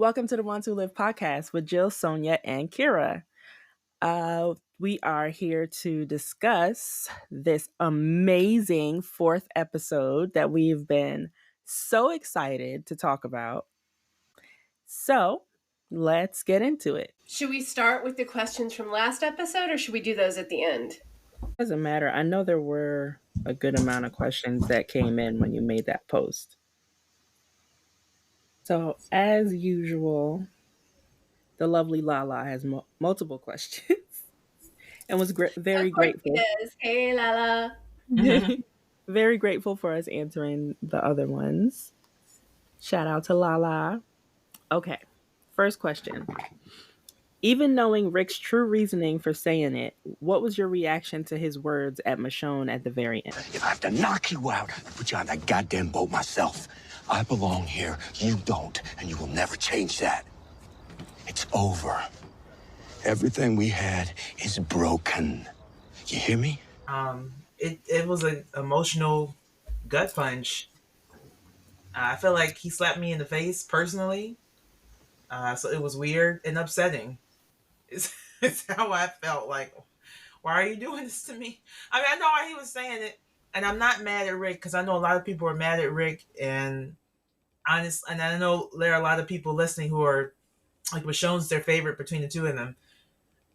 welcome to the Want to Live podcast with Jill, Sonya, and Kera. We are here to discuss this amazing fourth episode that we've been so excited to talk about. So let's get into it. Should we start with the questions from last episode, or should we do those at the end? Doesn't matter. I know there were a good amount of questions that came in when you made that post. So as usual, the lovely Lala has multiple questions and was very grateful. Hey, Lala. Very grateful for us answering the other ones. Shout out to Lala. Okay, first question. Even knowing Rick's true reasoning for saying it, what was your reaction to his words at Michonne at the very end? If I have to knock you out, I'll put you on that goddamn boat myself. I belong here, you don't, and you will never change that. It's over. Everything we had is broken. You hear me? It was an emotional gut punch. I feel like he slapped me in the face personally. So it was weird and upsetting. It's how I felt. Like, why are you doing this to me? I mean, I know why he was saying it, and I'm not mad at Rick because I know a lot of people are mad at Rick, and I know there are a lot of people listening who are like Michonne's their favorite between the two of them.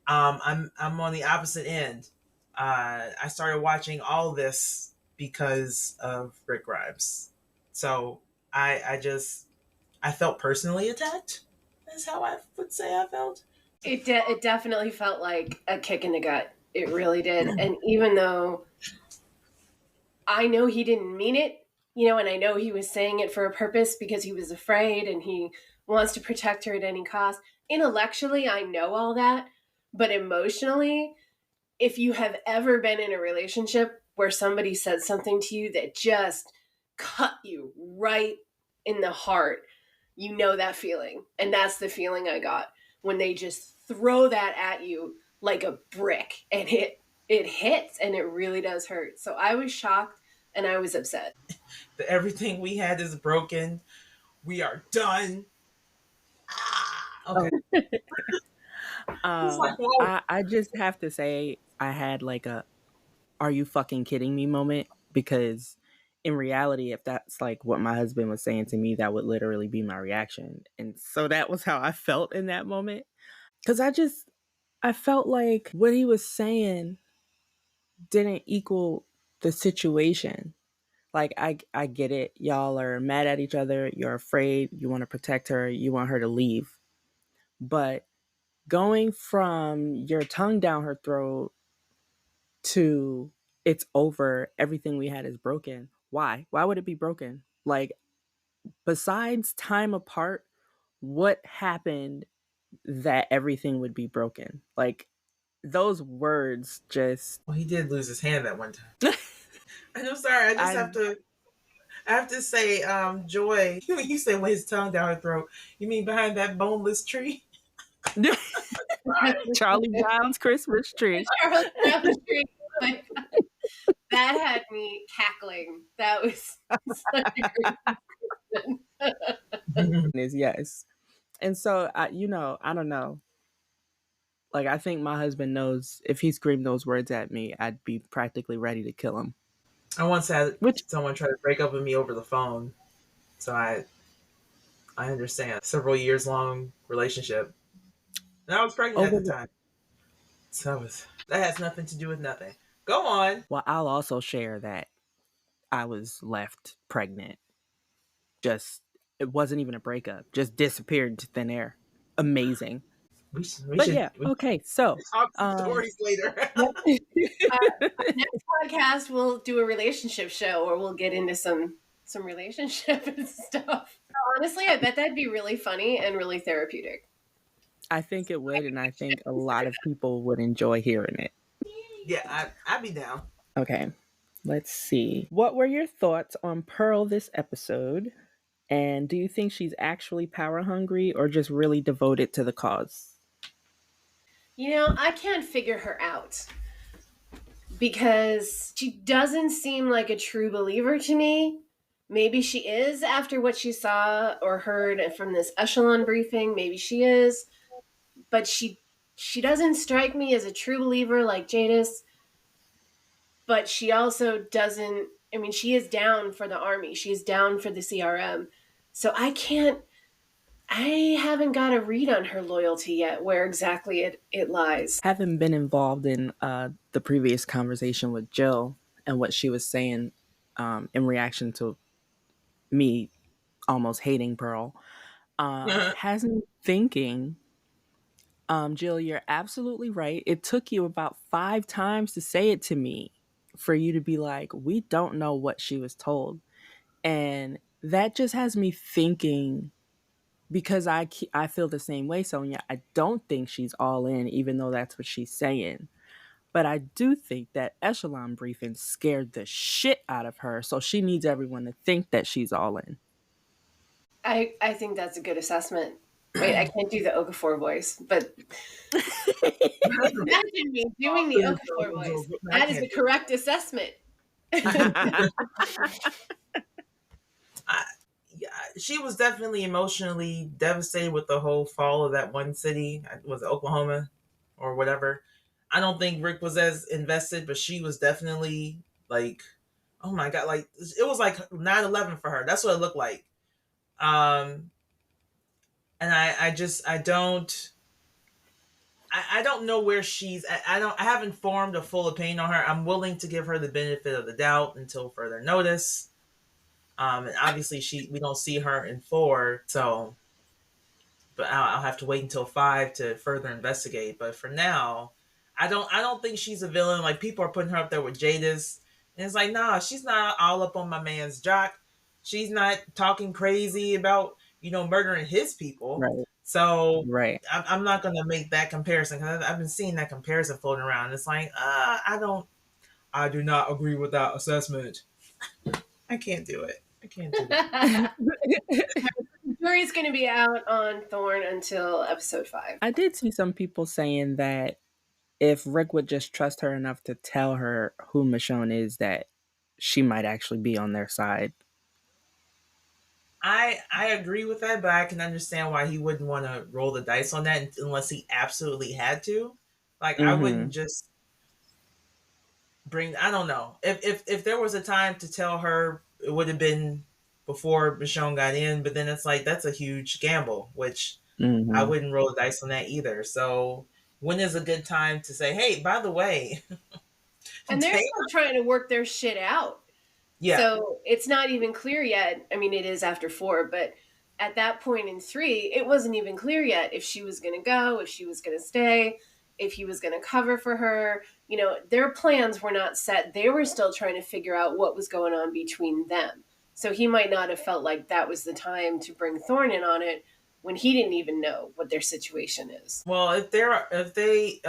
I'm on the opposite end. I started watching all of this because of Rick Grimes, so I felt personally attacked. That's how I would say I felt. It definitely felt like a kick in the gut. It really did. And even though I know he didn't mean it, and I know he was saying it for a purpose because he was afraid and he wants to protect her at any cost. Intellectually, I know all that. But emotionally, if you have ever been in a relationship where somebody said something to you that just cut you right in the heart, you know that feeling. And that's the feeling I got when they just throw that at you like a brick, and it hits and it really does hurt. So I was shocked and I was upset. Everything we had is broken. We are done. Okay. I just have to say I had like a "Are you fucking kidding me?" moment, because in reality, if that's like what my husband was saying to me, that would literally be my reaction. And so that was how I felt in that moment. Because I felt like what he was saying didn't equal the situation. Like, I get it. Y'all are mad at each other. You're afraid. You want to protect her. You want her to leave. But going from your tongue down her throat to it's over, everything we had is broken. Why? Why would it be broken? Like, besides time apart, what happened that everything would be broken? Like, those words just... Well, he did lose his hand that one time. I'm sorry. I have to say, Joy, when you say with his tongue down her throat, you mean behind that boneless tree? Charlie Brown's Christmas tree. Charlie Brown's tree. That had me cackling. That was such a great is yes. And so, I don't know. Like, I think my husband knows if he screamed those words at me, I'd be practically ready to kill him. I once had someone try to break up with me over the phone. So I understand. Several years long relationship. And I was pregnant at the time. So that has nothing to do with nothing. Go on. Well, I'll also share that I was left pregnant. It wasn't even a breakup. Just disappeared into thin air. Amazing. Okay, so talk stories later. Next podcast, we'll do a relationship show, or we'll get into some relationship and stuff. Honestly, I bet that'd be really funny and really therapeutic. I think it would, and I think a lot of people would enjoy hearing it. Yeah, I'd be down. Okay, let's see. What were your thoughts on Pearl this episode? And do you think she's actually power hungry or just really devoted to the cause? I can't figure her out because she doesn't seem like a true believer to me. maybe she is after what she saw or heard from this echelon briefing. Maybe she is, but she doesn't strike me as a true believer like Jadis. But she also doesn't. I mean, she is down for the army. She's down for the CRM. So I can't. I haven't got a read on her loyalty yet, where exactly it lies. Having been involved in the previous conversation with Jill and what she was saying in reaction to me almost hating Pearl, has me thinking, Jill, you're absolutely right. It took you about 5 times to say it to me for you to be like, we don't know what she was told. And that just has me thinking, because I feel the same way, Sonya. I don't think she's all in, even though that's what she's saying. But I do think that echelon briefing scared the shit out of her, so she needs everyone to think that she's all in. I think that's a good assessment. Wait, I can't do the Okafor voice, but imagine me doing the Okafor voice. That is the correct assessment. Yeah, she was definitely emotionally devastated with the whole fall of that one city. Was it Oklahoma or whatever? I don't think Rick was as invested, but she was definitely like, oh my god, like it was like 9/11 for her. That's what it looked like. Um, and I don't know where she's. I haven't formed a full opinion on her. I'm willing to give her the benefit of the doubt until further notice. And obviously we don't see her in 4, so but I'll have to wait until 5 to further investigate. But for now, I don't think she's a villain. Like people are putting her up there with Jadis, and it's like, nah, she's not all up on my man's jock. She's not talking crazy about murdering his people. Right. So Right. I'm not gonna make that comparison because I've been seeing that comparison floating around. It's like, I do not agree with that assessment. I can't do it. I can't do it. The jury's going to be out on Thorne until episode 5. I did see some people saying that if Rick would just trust her enough to tell her who Michonne is, that she might actually be on their side. I agree with that, but I can understand why he wouldn't want to roll the dice on that unless he absolutely had to. Like I wouldn't just bring. I don't know if there was a time to tell her, it would have been before Michonne got in. But then it's like that's a huge gamble, which I wouldn't roll the dice on that either. So when is a good time to say, hey, by the way? And they're still trying to work their shit out. Yeah. So it's not even clear yet. I mean, it is after 4, but at that point in 3, it wasn't even clear yet if she was going to go, if she was going to stay, if he was going to cover for her. Their plans were not set. They were still trying to figure out what was going on between them. So he might not have felt like that was the time to bring Thorne in on it when he didn't even know what their situation is. Well, if they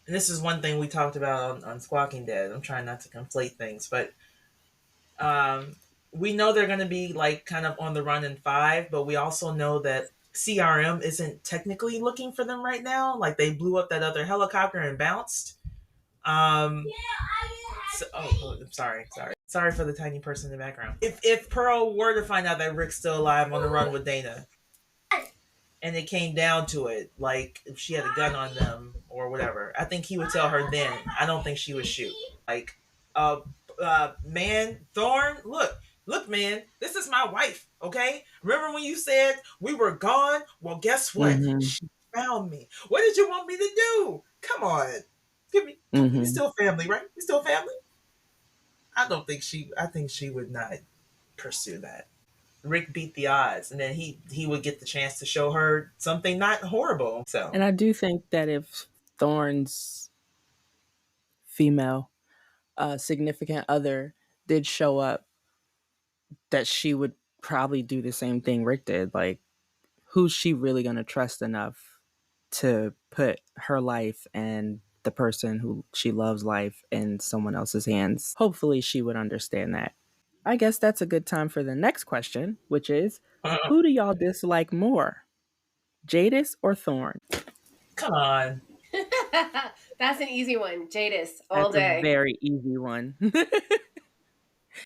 and this is one thing we talked about on Squawking Dead. I'm trying not to conflate things, but we know they're going to be like kind of on the run in 5, but we also know that CRM isn't technically looking for them right now. Like they blew up that other helicopter and bounced. I'm sorry for the tiny person in the background. If Pearl were to find out that Rick's still alive on the run with Dana, and it came down to it, like if she had a gun on them or whatever, I think he would tell her then. I don't think she would shoot. Like, man, Thorne, look, man, this is my wife, okay? Remember when you said we were gone? Well, guess what? She found me. What did you want me to do? Come on. We still family, right? We still family? I think she would not pursue that. Rick beat the odds, and then he would get the chance to show her something not horrible. So, and I do think that if Thorne's female significant other did show up, that she would probably do the same thing Rick did. Like, who's she really going to trust enough to put her life and the person who she loves life in someone else's hands? Hopefully she would understand that. I guess that's a good time for the next question, which is, who do y'all dislike more, Jadis or Thorne? Come on. That's an easy one. Jadis all day. A very easy one.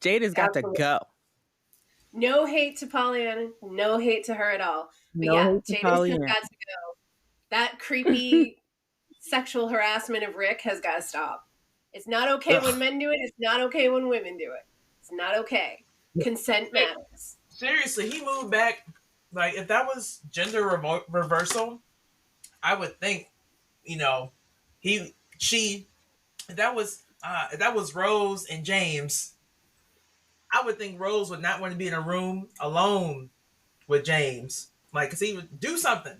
Jada's got to Absolutely. go. No hate to Pollyanna, no hate to her at all. But No yeah, hate to Jada's has Pollyanna. got to go. That creepy sexual harassment of Rick has got to stop. It's not okay when Ugh. men do it. It's not okay when women do it. It's not okay. Consent matters. Seriously, he moved back. Like, if that was gender reversal, I would think, you know, she, if that was Rose and James, I would think Rose would not want to be in a room alone with James. Like, cause he would do something.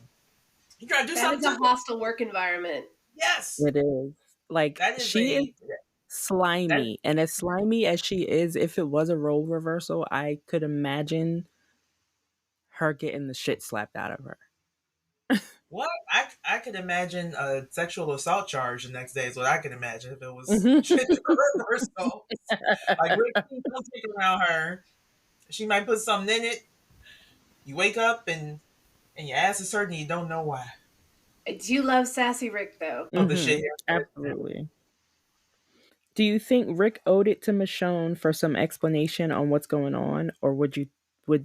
He trying to do That is something a too. hostile work environment. Yes, It is. Like, that is she is a that. slimy. And as slimy as she is, if it was a role reversal, I could imagine her getting the shit slapped out of her. What I could imagine a sexual assault charge the next day is what I could imagine if it was Mhm. gender reversal. Like Rick, don't take around her. She might put something in it. You wake up and your ass is hurting. You don't know why. I do love Sassy Rick, though. Oh, the shit. Absolutely. Do you think Rick owed it to Michonne for some explanation on what's going on, or would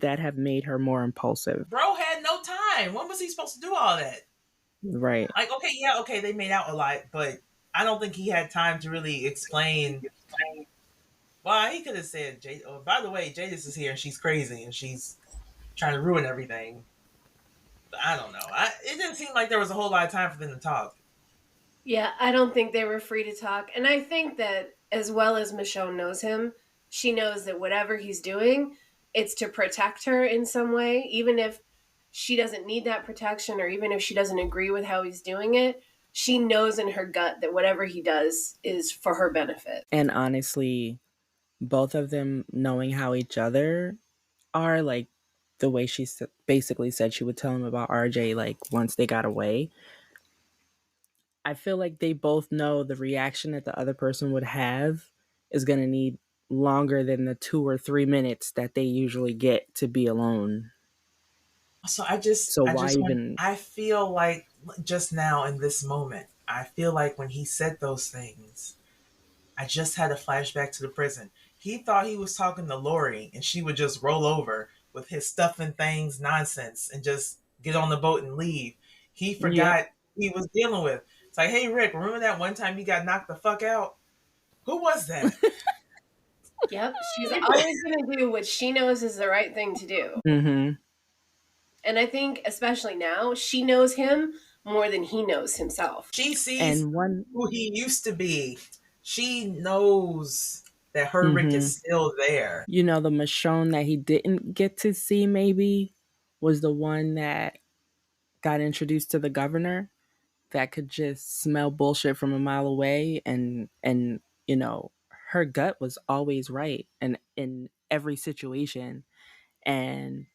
that have made her more impulsive? Bro had no time. When was he supposed to do all that? Right. Like, okay, yeah, okay, they made out a lot, but I don't think he had time to really explain. Well, he could have said, "Jade, oh, by the way, Jadis is here and she's crazy and she's trying to ruin everything." But I don't know. It didn't seem like there was a whole lot of time for them to talk. Yeah, I don't think they were free to talk. And I think that as well as Michonne knows him, she knows that whatever he's doing, it's to protect her in some way, even if she doesn't need that protection or even if she doesn't agree with how he's doing it. She knows in her gut that whatever he does is for her benefit. And honestly, both of them knowing how each other are, like the way she basically said she would tell him about RJ, like once they got away. I feel like they both know the reaction that the other person would have is going to need longer than the 2 or 3 minutes that they usually get to be alone. So So why even? I feel like just now in this moment, I feel like when he said those things, I just had a flashback to the prison. He thought he was talking to Lori and she would just roll over with his stuff and things nonsense and just get on the boat and leave. He Yep. forgot he was dealing with. It's like, hey, Rick, remember that one time you got knocked the fuck out? Who was that? Yep, she's always going to do what she knows is the right thing to do. Mm-hmm. And I think, especially now, she knows him more than he knows himself. She sees And one. who he used to be. She knows that her Rick Mm-hmm. is still there. You know, the Michonne that he didn't get to see maybe was the one that got introduced to the governor, that could just smell bullshit from a mile away, and you know, her gut was always right and in every situation. And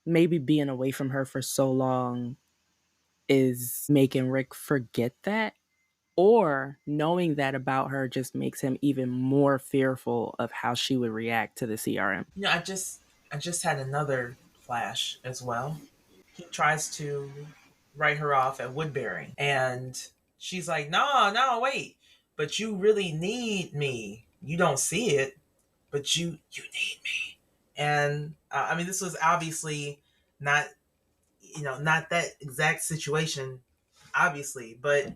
maybe being away from her for so long is making Rick forget that, or knowing that about her just makes him even more fearful of how she would react to the CRM. You know, I just had another flash as well. He tries to write her off at Woodbury, and she's like, "No, no, wait, but you really need me. You don't see it, but you need me." And I mean, this was obviously not, you know, not that exact situation, obviously, but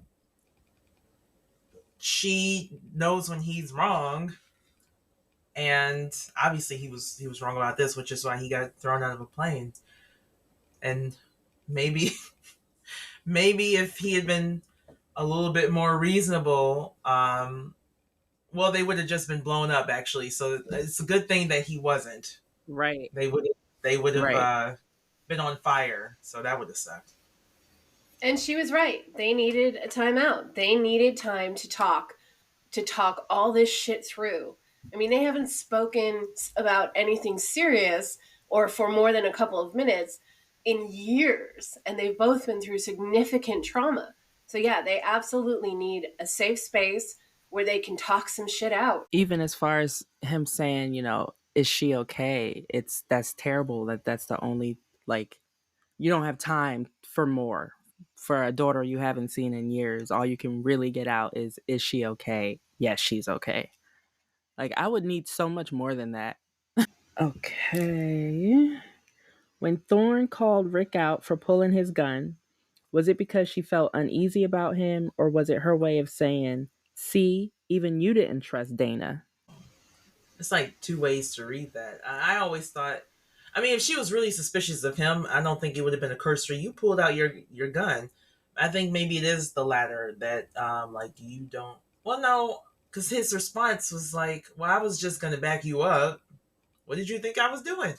she knows when he's wrong, and obviously he was wrong about this, which is why he got thrown out of a plane. And maybe maybe if he had been a little bit more reasonable, well, they would have just been blown up actually. So it's a good thing that he wasn't. Right. They would have Right. been on fire. So that would have sucked. And she was right. They needed a timeout. They needed time to talk all this shit through. I mean, they haven't spoken about anything serious or for more than a couple of minutes in years, and they've both been through significant trauma. So, yeah, they absolutely need a safe space where they can talk some shit out. Even as far as him saying, you know, is she okay? That's terrible that that's the only, like, you don't have time for more. For a daughter you haven't seen in years, all you can really get out is she okay? Yes, she's okay. Like, I would need so much more than that. Okay. When Thorne called Rick out for pulling his gun, was it because she felt uneasy about him, or was it her way of saying, see, even you didn't trust Dana? It's like two ways to read that. I always thought, I mean, if she was really suspicious of him, I don't think it would have been a cursory. You pulled out your gun. I think maybe it is the latter that, like you don't. Well, no, because his response was like, "Well, I was just gonna back you up. What did you think I was doing?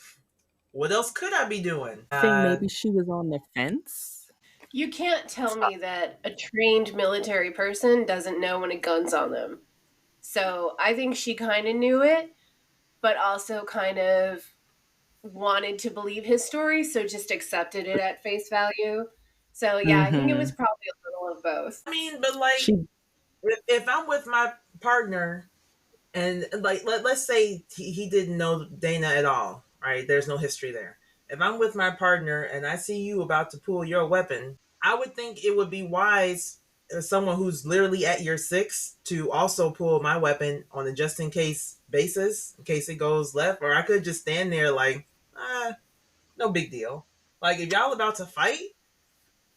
What else could I be doing?" I think maybe she was on the fence. You can't tell me that a trained military person doesn't know when a gun's on them. So I think she kind of knew it, but also kind of wanted to believe his story, so just accepted it at face value. So yeah, I think it was Mm-hmm. probably a little of both. I mean, but like, She if I'm with my partner and like let's say he didn't know Dana at all, right? There's no history there. If I'm with my partner and I see you about to pull your weapon, I would think it would be wise as someone who's literally at year 6 to also pull my weapon on a just in case basis in case it goes left, or I could just stand there like, no big deal. Like if y'all about to fight,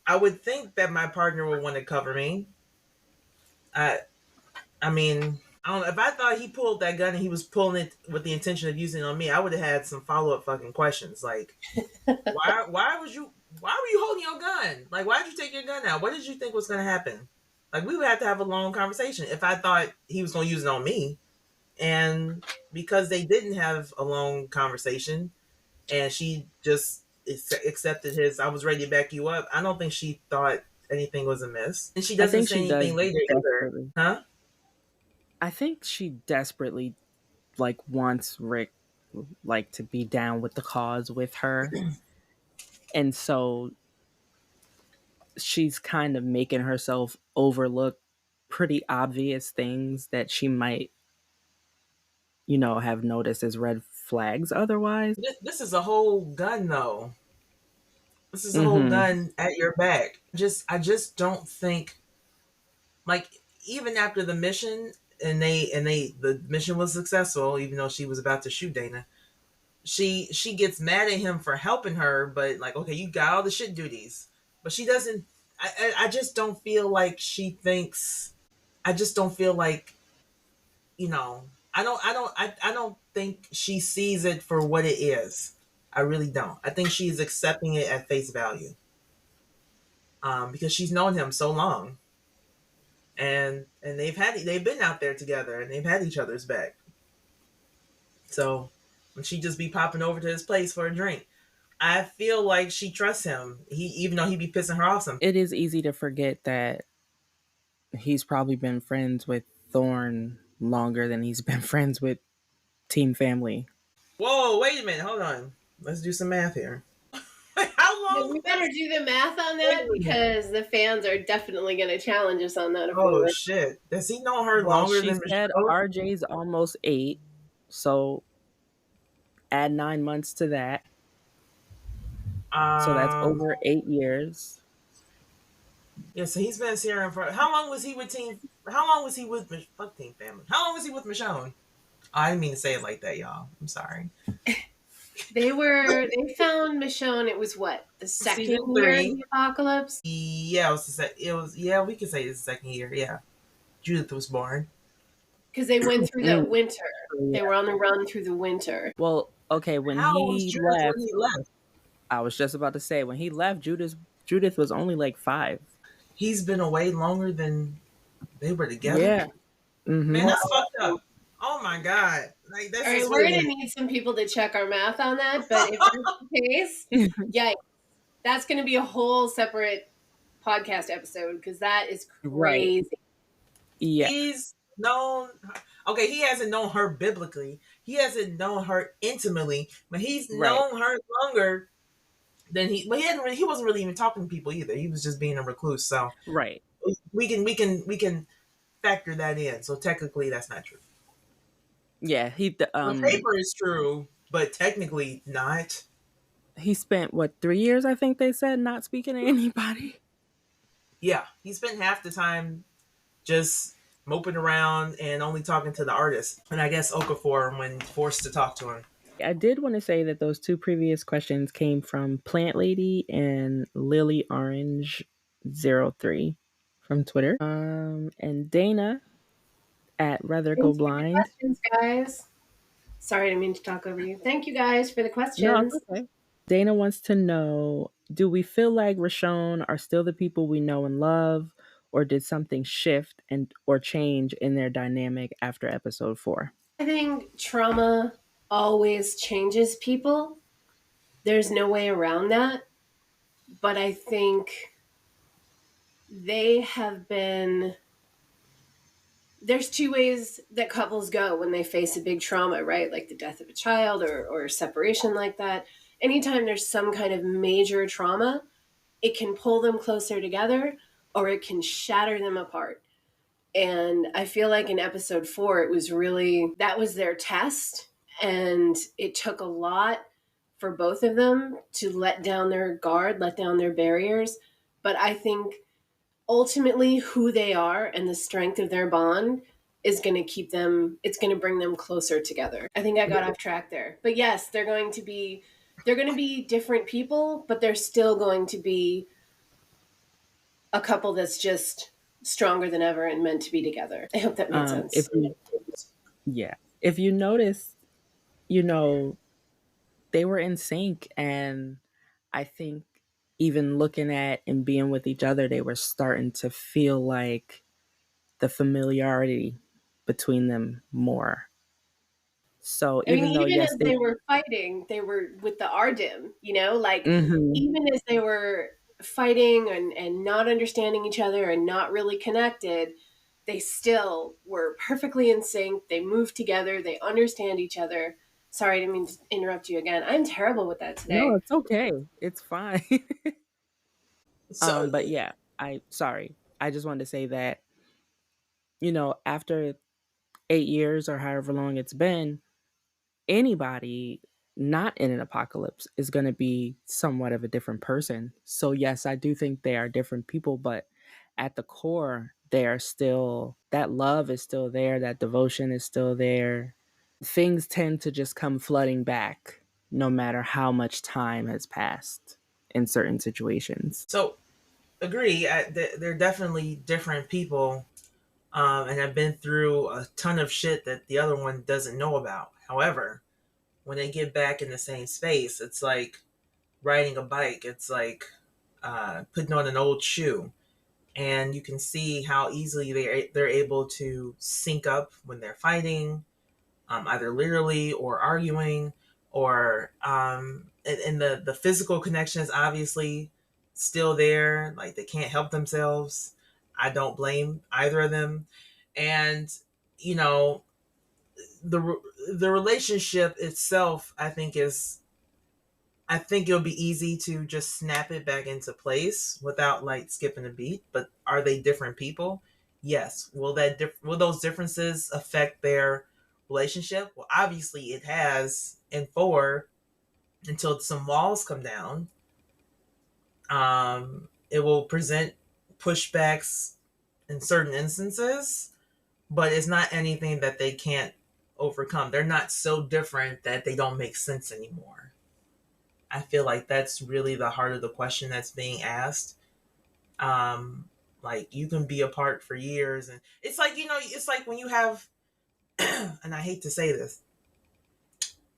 I would think that my partner would want to cover me. I I mean, I don't know. If I thought he pulled that gun and he was pulling it with the intention of using it on me, I would have had some follow up fucking questions. Like, why were you holding your gun? Like, why did you take your gun out? What did you think was gonna happen? Like, we would have to have a long conversation if I thought he was gonna use it on me. And because they didn't have a long conversation and she just accepted his, I was ready to back you up, I don't think she thought anything was amiss. And she I doesn't think say she does anything later either. desperately. Huh? I think she desperately like wants Rick like to be down with the cause with her. And so she's kind of making herself overlook pretty obvious things that she might, have noticed as red flags otherwise. This is a whole gun though. This is a whole Mhm. gun at your back. I just don't think, like, even after the mission and the mission was successful, even though she was about to shoot Dana. She gets mad at him for helping her, but like, okay, you got all the shit duties. But she doesn't, I just don't feel like she thinks, I just don't feel like, you know, I don't think she sees it for what it is. I really don't. I think she's accepting it at face value. Because she's known him so long, and they've been out there together and they've had each other's back. So when she just be popping over to his place for a drink, I feel like she trusts him. He even though he be pissing her off sometimes. It is easy to forget that he's probably been friends with Thorne longer than he's been friends with Team Family. Whoa, wait a minute, hold on. Let's do some math here. How Yeah, long? we better do the math on that because the fans are definitely going to challenge us on that if we Oh win. shit! Does he know her Well, longer she than said Michelle? RJ's almost 8, so add 9 months to that. So that's Um, over 8 years. yeah. So he's been here for how long was he with Team? How long was he with fuck Team Family? How long was he with Michonne? I didn't mean to say it like that, y'all. I'm sorry. They found Michonne, it was what, the second Season year of 3. the apocalypse? Yeah, it was yeah, we could say it's the second year. Yeah. Judith was born. Because they went through Mm, that winter. They yeah. were on the run through the winter. Well, okay, when How old was he Judith when left, he left? I was just about to say when he left, Judith was only like 5. He's been away longer than they were together. Yeah. Man, Mhm. that's fucked up. Oh my god. Like All that's right, just we're wait a going to minute. need some people to check our math on that, but if that's the case, yeah, that's going to be a whole separate podcast episode because that is Right. crazy. Yeah. He's known, okay, he hasn't known her biblically. He hasn't known her intimately, but he's Right. known her longer than he wasn't really even talking to people either. He was just being a recluse. So Right. we can factor that in. So technically that's not true. Yeah, On paper it's true, but technically not. he spent what, 3 years I think they said not speaking to anybody. Yeah, he spent half the time just moping around and only talking to the artist. And I guess Okafor when forced to talk to him. I did want to say that those two previous questions came from Plant Lady and Lily Orange 03 from Twitter. And Dana at Rather Go Thanks for the Blind. questions, guys. Sorry, I didn't mean to talk over you. Thank you guys for the No, it's questions. okay. Dana wants to know, do we feel like Rashon are still the people we know and love, or did something shift and or change in their dynamic after episode 4? I think trauma always changes people. There's no way around that. But I think they have been. There's two ways that couples go when they face a big trauma, right? Like the death of a child or separation like that. Anytime there's some kind of major trauma, it can pull them closer together or it can shatter them apart. And I feel like in episode 4, it was really that was their test. And it took a lot for both of them to let down their guard, let down their barriers. But I think ultimately who they are and the strength of their bond is going to keep them, it's going to bring them closer together. I think I got off track there. But yes, they're going to be different people, but they're still going to be a couple that's just stronger than ever and meant to be together. I hope that made If sense. you, yeah, if you notice, you know, they were in sync, and I think even looking at and being with each other, they were starting to feel like the familiarity between them more. So I mean, even though even yes, as they they were fighting, they were with the Ardim, like hmm even as they were fighting and not understanding each other and not really connected, they still were perfectly in sync. They moved together, they understand each other. Sorry, I didn't mean to interrupt you again. I'm terrible with that no, today. it's okay. It's fine. So But yeah, I sorry. I just wanted to say that, after 8 years or however long it's been, anybody not in an apocalypse is going to be somewhat of a different person. So, yes, I do think they are different people, but at the core, they are still, that love is still there, that devotion is still there. Things tend to just come flooding back no matter how much time has passed in certain situations. so agree. They're definitely different people, and I've been through a ton of shit that the other one doesn't know about. However, when they get back in the same space, it's like riding a bike. It's like putting on an old shoe, and you can see how easily they're able to sync up when they're fighting, either literally or arguing, or and the physical connection is obviously still there. Like they can't help themselves. I don't blame either of them, and you know the the relationship itself, I think it'll be easy to just snap it back into place without like skipping a beat. But are they different people? Yes. Will those differences affect their relationship? Well, obviously it has in 4 until some walls come down. It will present pushbacks in certain instances, but it's not anything that they can't overcome. They're not so different that they don't make sense anymore. I feel like that's really the heart of the question that's being asked. Um, like you can be apart for years, and it's like it's like when you have, and I hate to say this,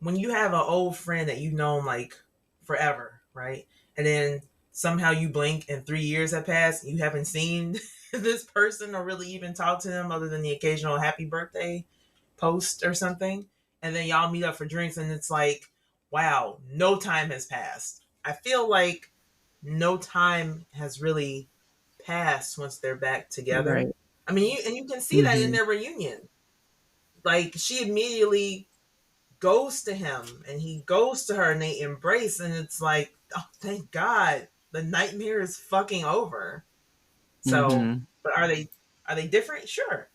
when you have an old friend that you've known like forever, right? And then somehow you blink and 3 years have passed, and you haven't seen this person or really even talked to them other than the occasional happy birthday post or something, and then y'all meet up for drinks, and it's like, wow, no time has passed. I feel like no time has really passed once they're back together. Right. I mean, and you can see that in hmm their reunion. Like she immediately goes to him, and he goes to her, and they embrace, and it's like, oh, thank God, the nightmare is fucking over. So, hmm but are they different? Sure.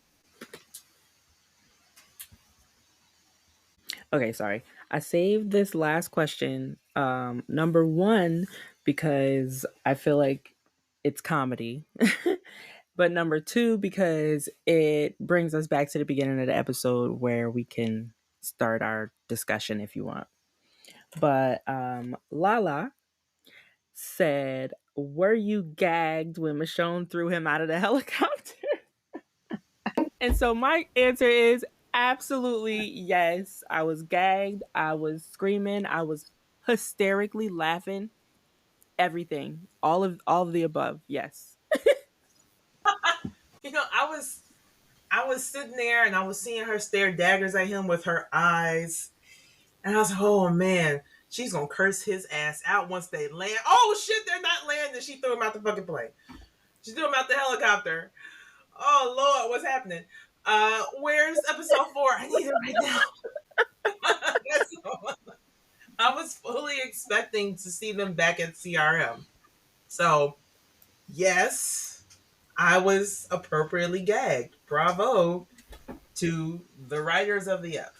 Okay, sorry. I saved this last question, number one, because I feel like it's comedy. But number two, because it brings us back to the beginning of the episode where we can start our discussion if you want. But Lala said, "Were you gagged when Michonne threw him out of the helicopter?" And so my answer is absolutely yes. I was gagged. I was screaming. I was hysterically laughing. Everything. All of the above. Yes. I was sitting there and I was seeing her stare daggers at him with her eyes. And I was like, oh man, she's gonna curse his ass out once they land. Oh shit, they're not landing. She threw him out the fucking plane. She threw him out the helicopter. Oh Lord, what's happening? Where's episode 4? I need it right now. I was fully expecting to see them back at CRM. So yes, I was appropriately gagged. Bravo to the writers of the F.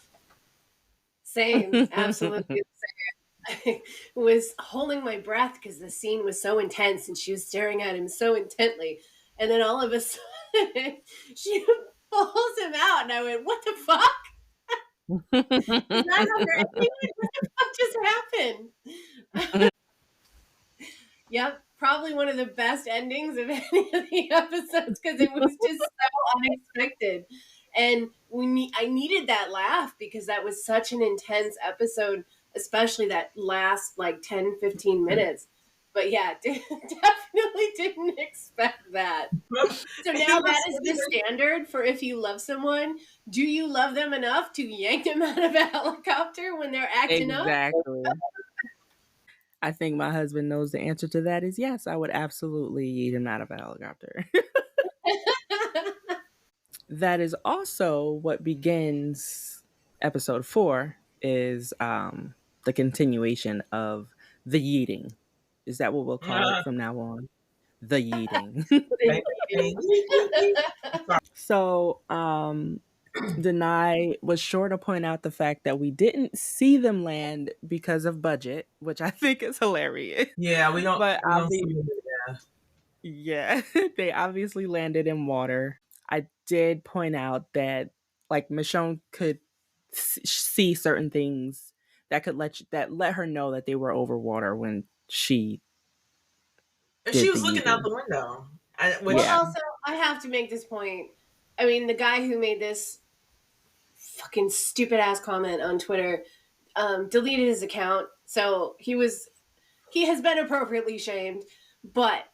Same, absolutely the same. I was holding my breath because the scene was so intense and she was staring at him so intently. And then all of a sudden, she pulls him out, and I went, "What the fuck? Is that how they're ending it? What the fuck just happened?" Yep, probably one of the best endings of any of the episodes because it was just so unexpected. And I needed that laugh because that was such an intense episode, especially that last like 10, 15 minutes. But yeah, definitely didn't expect that. So now that is the standard for if you love someone. Do you love them enough to yank them out of a helicopter when they're acting up? Exactly. I think my husband knows the answer to that is yes. I would absolutely eat him out of a helicopter. That is also what begins episode 4 is the continuation of the yeeting. Is that what we'll call it from now on? The yeeting. So Denai was sure to point out the fact that we didn't see them land because of budget, which I think is hilarious. Yeah, But we don't see it. yeah, they obviously landed in water. I did point out that like Michonne could see certain things that could let her know that they were over water when she And she did the was looking out eating. the window. Well, also, I have to make this point. I mean, the guy who made this fucking stupid ass comment on Twitter deleted his account, so he has been appropriately shamed. But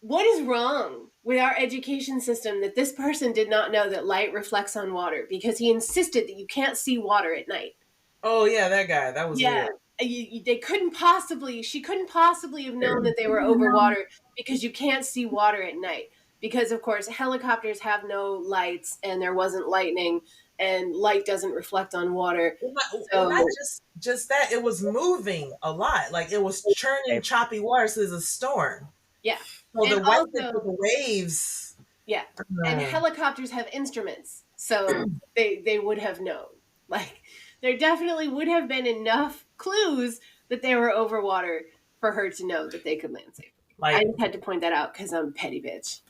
what is wrong with our education system that this person did not know that light reflects on water because he insisted that you can't see water at night? Oh yeah, that guy. That was weird. She couldn't possibly have known that they were over water because you can't see water at night. Because of course helicopters have no lights and there wasn't lightning and light doesn't reflect on water. Not just that, it was moving a lot. Like it was churning choppy water, so there's a storm. Yeah. So the whiteness of the waves. Yeah. And helicopters have instruments, so they would have known. Like there definitely would have been enough clues that they were over water for her to know that they could land safely. I just had to point that out because I'm a petty bitch.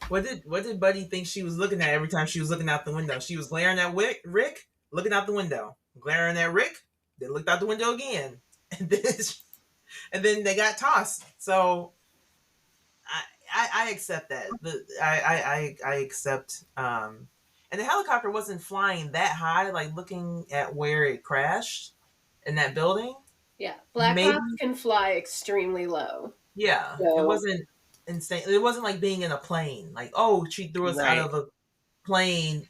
What did Buddy think she was looking at every time she was looking out the window? She was glaring at Rick, looking out the window, glaring at Rick, then looked out the window again, and then they got tossed. So I accept that. I accept. And the helicopter wasn't flying that high, like looking at where it crashed in that building. Yeah, Blackhawks can fly extremely low. Yeah, so. It wasn't insane. It wasn't like being in a plane. Like, oh, she threw us out of a plane,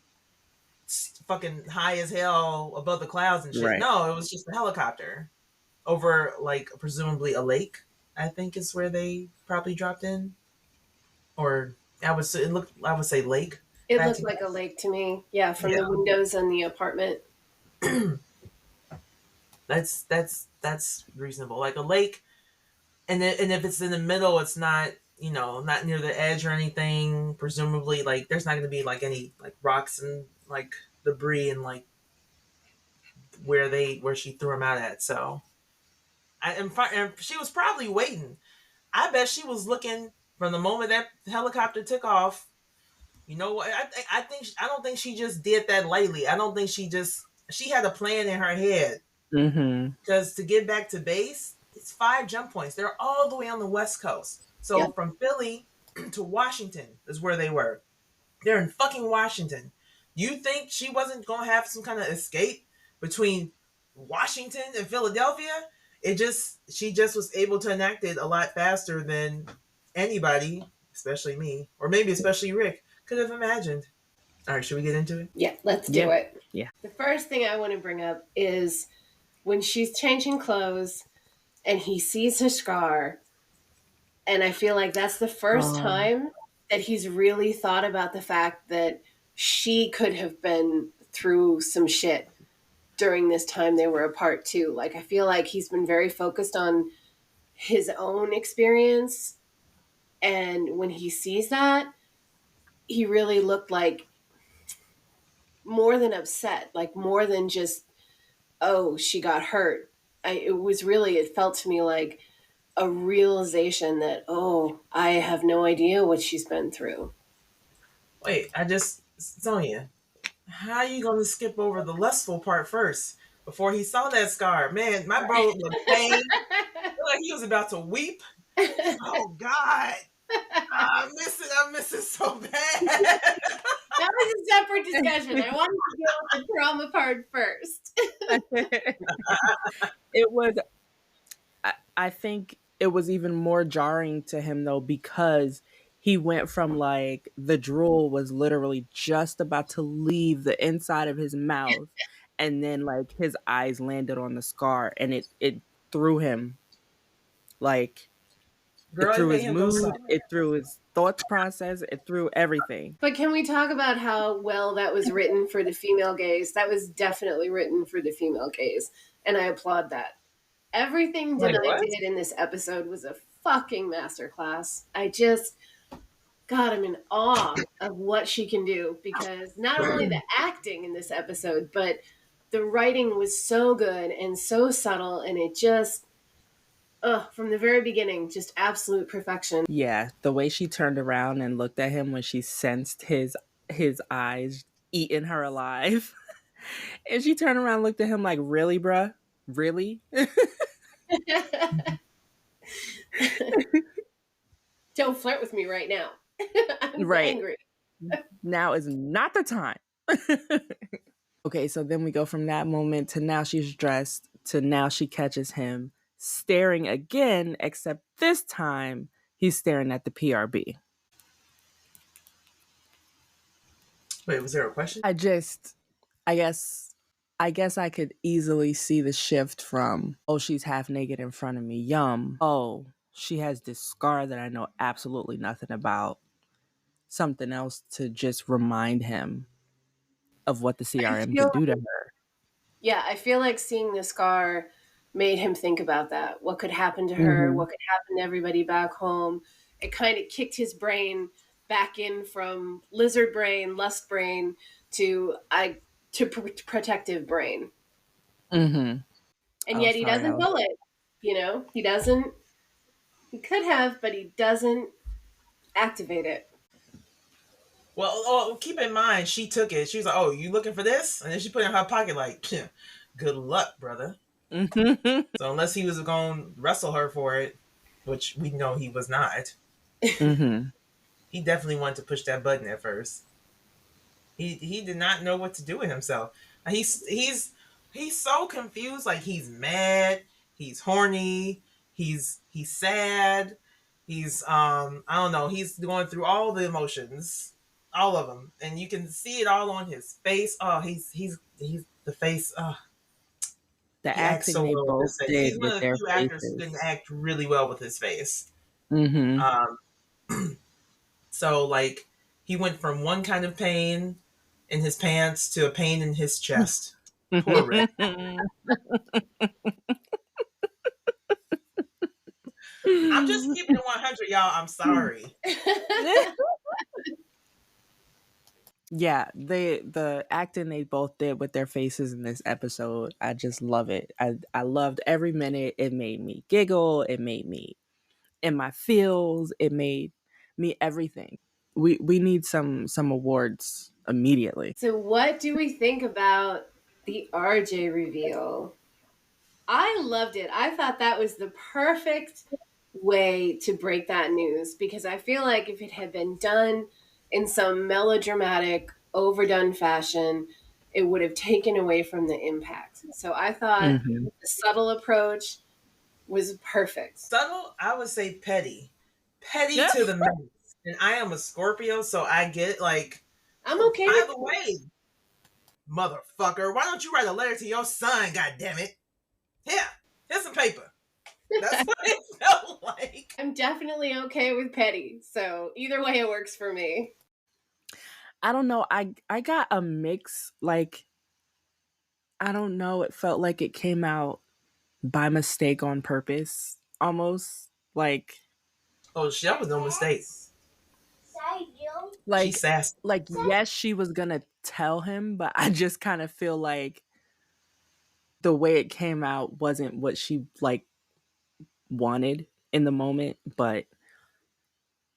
fucking high as hell above the clouds and shit. Right. No, it was just a helicopter over, like, presumably a lake. I think is where they probably dropped in. Or I would say lake. It looked like a lake to me. Yeah, from the windows in the apartment. That's reasonable. Like a lake, and if it's in the middle, it's not not near the edge or anything. Presumably, like there's not going to be like any like rocks and like debris and like where she threw them out at. So, and she was probably waiting. I bet she was looking From the moment that helicopter took off, you know what? I don't think she just did that lightly. I don't think she had a plan in her head. Mm-hmm. Because to get back to base, it's 5 jump points. They're all the way on the West Coast. So Yep. from Philly to Washington is where they were. They're in fucking Washington. You think she wasn't gonna have some kind of escape between Washington and Philadelphia? She just was able to enact it a lot faster than anybody, especially me, or maybe especially Rick, could have imagined. All right, should we get into it? Yeah, let's do Yeah. it. Yeah. The first thing I want to bring up is when she's changing clothes and he sees her scar. And I feel like that's the first time that he's really thought about the fact that she could have been through some shit during this time they were apart too. Like I feel like he's been very focused on his own experience, and when he sees that, he really looked like more than upset, like more than just oh, she got hurt. It felt to me like a realization that oh, I have no idea what she's been through. Wait, Sonya, how are you gonna skip over the lustful part first before he saw that scar? Man, my bro was pain. Like he was about to weep. Oh God. I miss it so bad. That was a separate discussion. I wanted to deal with the trauma part first. It was, I think it was even more jarring to him though, because he went from like the drool was literally just about to leave the inside of his mouth, and then like his eyes landed on the scar, and it threw him, like it Girl, it threw made his him go mood, soft. it threw his thoughts process, it threw everything. But can we talk about how well that was written for the female gaze? That was definitely written for the female gaze, and I applaud that. Everything Like Denai what? did in this episode was a fucking masterclass. God, I'm in awe of what she can do because not only the acting in this episode, but the writing was so good and so subtle, and it just, from the very beginning, just absolute perfection. Yeah, the way she turned around and looked at him when she sensed his eyes eating her alive. And she turned around and looked at him like, really, bruh? Really? Don't flirt with me right now. I'm Right. angry. Now is not the time. Okay, so then we go from that moment to now she's dressed to now she catches him staring again, except this time he's staring at the PRB. Wait, was there a question? I just, I guess, I guess I could easily see the shift from, oh, she's half naked in front of me, yum. Oh, she has this scar that I know absolutely nothing about. Something else to just remind him of what the I CRM feel could do to her. Yeah, I feel like seeing the scar made him think about that. What could happen to her? Mm-hmm. What could happen to everybody back home? It kind of kicked his brain back in from lizard brain, lust brain to protective brain. Mm-hmm. And Oh, yet he sorry. doesn't pull it. He doesn't. He could have, but he doesn't activate it. Well, keep in mind, she took it. She was like, "Oh, you looking for this?" And then she put it in her pocket, like, "Good luck, brother." Mm-hmm. So unless he was going to wrestle her for it, which we know he was not, Mm-hmm. he definitely wanted to push that button at first. He did not know what to do with himself. He's so confused. Like he's mad, he's horny, he's sad, he's I don't know. He's going through all the emotions, all of them, and you can see it all on his face. Oh, he's the face. Oh, The he acts acting so they well with both his face. did He's one with of the their few actors who can faces. act really well with his face. Mm-hmm. Um, so like he went from one kind of pain in his pants to a pain in his chest. Poor Rick. I'm just keeping it 100, y'all. I'm sorry. Yeah, the acting they both did with their faces in this episode, I just love it. I loved every minute. It made me giggle. It made me in my feels. It made me everything. We need some awards immediately. So, what do we think about the RJ reveal? I loved it. I thought that was the perfect way to break that news because I feel like if it had been done in some melodramatic, overdone fashion, it would have taken away from the impact. So I thought Mm-hmm. the subtle approach was perfect. Subtle, I would say petty. Petty Yep. to the max. And I am a Scorpio, so I get like, I'm oh, okay by with the way, motherfucker, why don't you write a letter to your son, goddammit? Here, here's some paper. That's what it felt like. I'm definitely okay with petty. So either way it works for me. I don't know. I got a mix. Like, I don't know. It felt like it came out by mistake on purpose, almost. Oh, shit, that was no mistake. She Like, sassy. yes, she was gonna tell him, but I just kind of feel like the way it came out wasn't what she wanted in the moment, but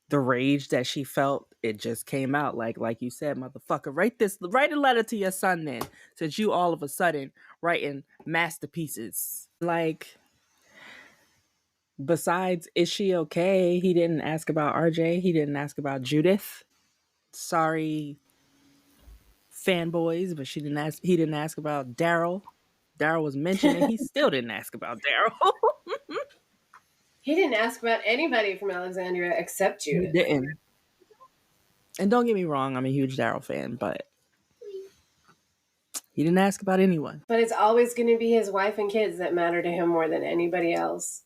the rage that she felt, it just came out. Like you said, motherfucker, write a letter to your son then, since you all of a sudden writing masterpieces. Like, besides, is she okay? He didn't ask about RJ. He didn't ask about Judith. Sorry, fanboys, but he didn't ask about Daryl. Daryl was mentioned and he still didn't ask about Daryl. He didn't ask about anybody from Alexandria except He Judith. didn't. And don't get me wrong, I'm a huge Daryl fan, but he didn't ask about anyone. But it's always going to be his wife and kids that matter to him more than anybody else.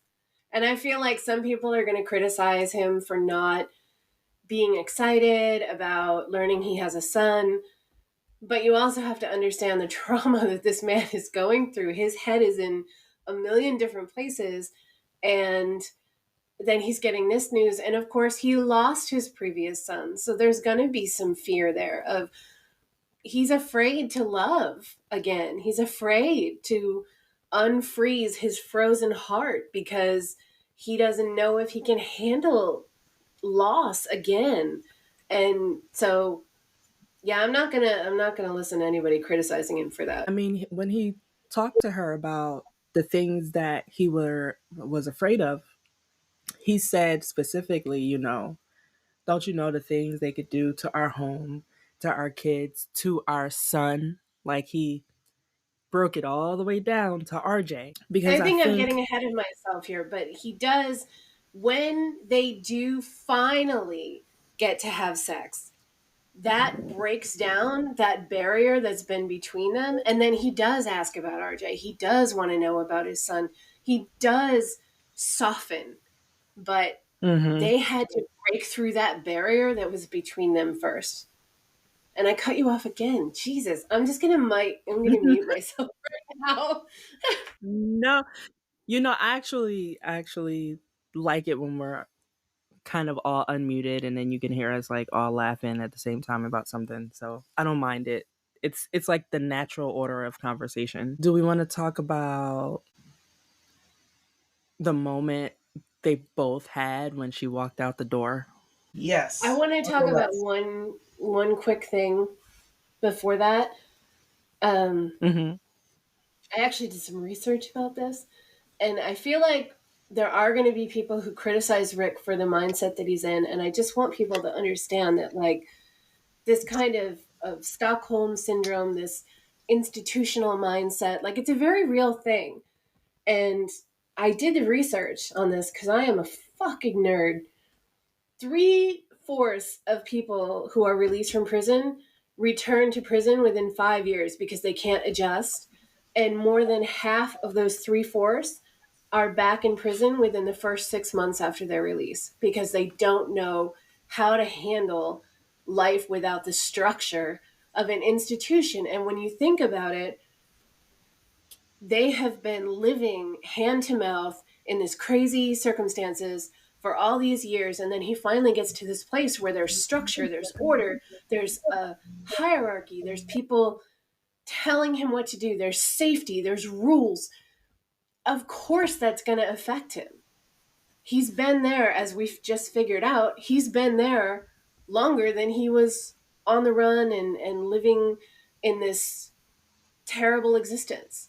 And I feel like some people are going to criticize him for not being excited about learning he has a son. But you also have to understand the trauma that this man is going through. His head is in a million different places. And then he's getting this news. And of course, he lost his previous son. So there's going to be some fear there of he's afraid to love again. He's afraid to unfreeze his frozen heart because he doesn't know if he can handle loss again. And so yeah, I'm not gonna listen to anybody criticizing him for that. I mean, when he talked to her about the things that he was afraid of, he said specifically, don't you know the things they could do to our home, to our kids, to our son? Like, he broke it all the way down to RJ. Because I I think I'm think getting ahead of myself here, but he does when they do finally get to have sex. That breaks down that barrier that's been between them. And then he does ask about RJ. He does want to know about his son. He does soften, but they had to break through that barrier that was between them first. And I cut you off again. Jesus, I'm gonna mute myself right now. no, I actually like it when we're kind of all unmuted and then you can hear us like all laughing at the same time about something. So I don't mind it. It's like the natural order of conversation. Do we want to talk about the moment they both had when she walked out the door? Yes. I want to talk about one quick thing before that. Mm-hmm. I actually did some research about this, and I feel like there are going to be people who criticize Rick for the mindset that he's in, and I just want people to understand that, like, this kind of Stockholm syndrome, this institutional mindset, like, it's a very real thing. And I did the research on this because I am a fucking nerd. 3/4 of people who are released from prison return to prison within 5 years because they can't adjust. And more than half of those 3/4 are back in prison within the first 6 months after their release because they don't know how to handle life without the structure of an institution. And when you think about it, they have been living hand to mouth in this crazy circumstances for all these years. And then he finally gets to this place where there's structure, there's order, there's a hierarchy, there's people telling him what to do, there's safety, there's rules. Of course, that's going to affect him. he's been there, as we've just figured out, he's been there longer than he was on the run and living in this terrible existence.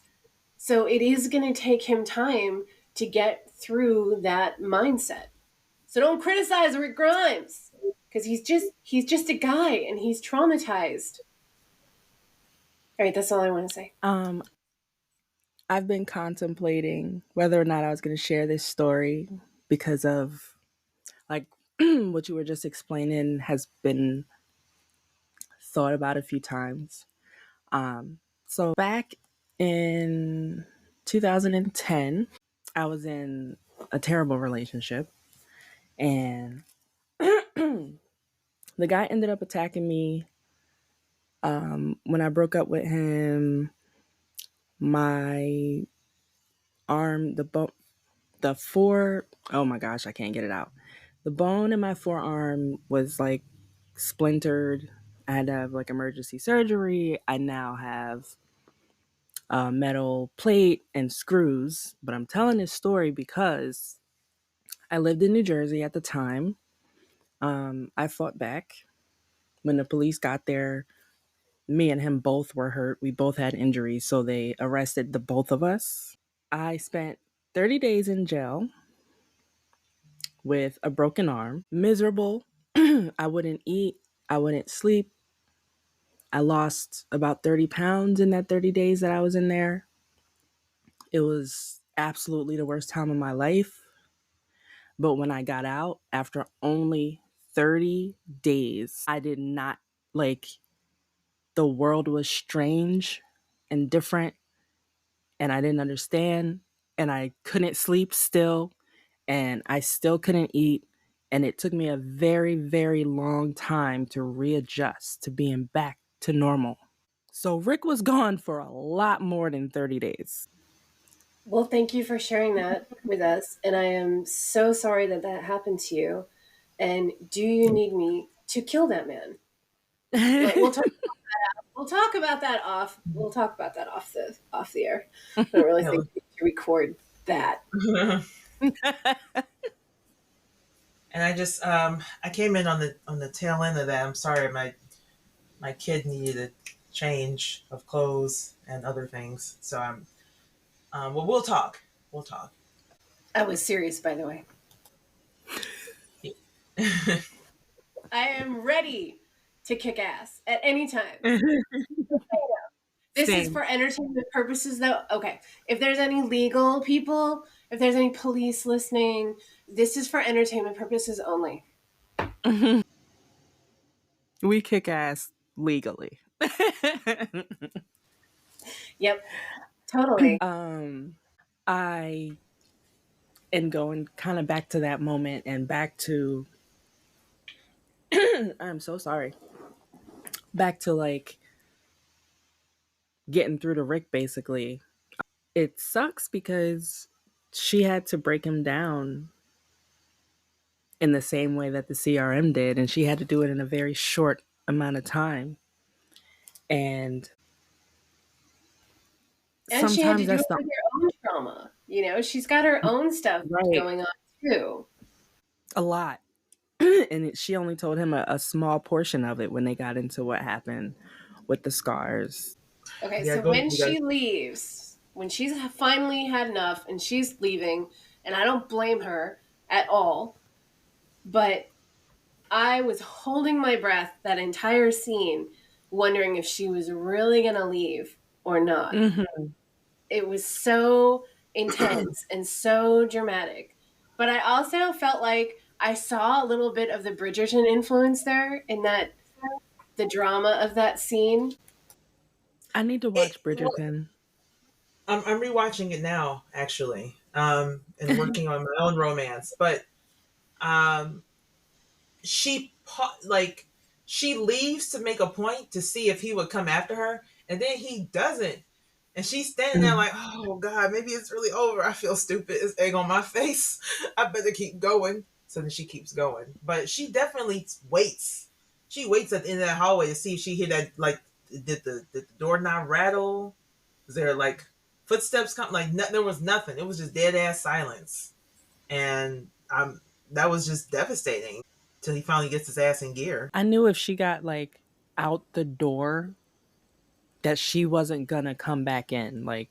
So it is going to take him time to get through that mindset. So don't criticize Rick Grimes because he's just a guy and he's traumatized. All right, that's all I want to say. I've been contemplating whether or not I was going to share this story because of like what you were just explaining has been thought about a few times. So back in 2010, I was in a terrible relationship, and the guy ended up attacking me. When I broke up with him, my arm, the four, oh my gosh, I can't get it out. The bone in my forearm was like splintered. I had to have like emergency surgery. I now have a metal plate and screws. But I'm telling this story because I lived in New Jersey at the time. I fought back. When the police got there, me and him both were hurt. We both had injuries, so they arrested the both of us. I spent 30 days in jail with a broken arm, miserable. I wouldn't eat, I wouldn't sleep. I lost about 30 pounds in that 30 days that I was in there. It was absolutely the worst time of my life. But when I got out after only 30 days, I did not like the world was strange and different, and I didn't understand, and I couldn't sleep still, and I still couldn't eat. And it took me a very, very long time to readjust to being back to normal. So Rick was gone for a lot more than 30 days. Well, thank you for sharing that with us. And I am so sorry that that happened to you. And do you need me to kill that man? But we'll talk. We'll talk about that off. We'll talk about that off the air. I don't really think we need to record that. And I just I came in on the tail end of that. I'm sorry, my kid needed a change of clothes and other things. So well, we'll talk. We'll talk. I was serious, by the way. I am ready to kick ass at any time. This is for entertainment purposes, though. Okay. If there's any legal people, if there's any police listening, this is for entertainment purposes only. We kick ass legally. Yep. Totally. I and going kind of back to that moment and back to I'm so sorry. Back to like getting through to Rick basically. It sucks because she had to break him down in the same way that the CRM did, and she had to do it in a very short amount of time. And she had to do it that's with her own trauma. You know, she's got her own stuff going on too. A lot. And she only told him a small portion of it when they got into what happened with the scars. Okay, so when she leaves, when she's finally had enough and she's leaving, and I don't blame her at all, but I was holding my breath that entire scene, wondering if she was really going to leave or not. Mm-hmm. It was so intense and so dramatic. But I also felt like I saw a little bit of the Bridgerton influence there in that the drama of that scene. I need to watch Bridgerton. I'm rewatching it now, actually, and working on my own romance. But she leaves to make a point to see if he would come after her, and then he doesn't. And she's standing there like, oh God, maybe it's really over. I feel stupid. It's egg on my face. I better keep going. So then she keeps going. But she definitely waits. She waits at the end of that hallway to see if she hear that, like, did the doorknob rattle? Was there like footsteps come? Like, there was nothing. It was just dead ass silence. And That was just devastating till he finally gets his ass in gear. I knew if she got like out the door that she wasn't gonna come back in. Like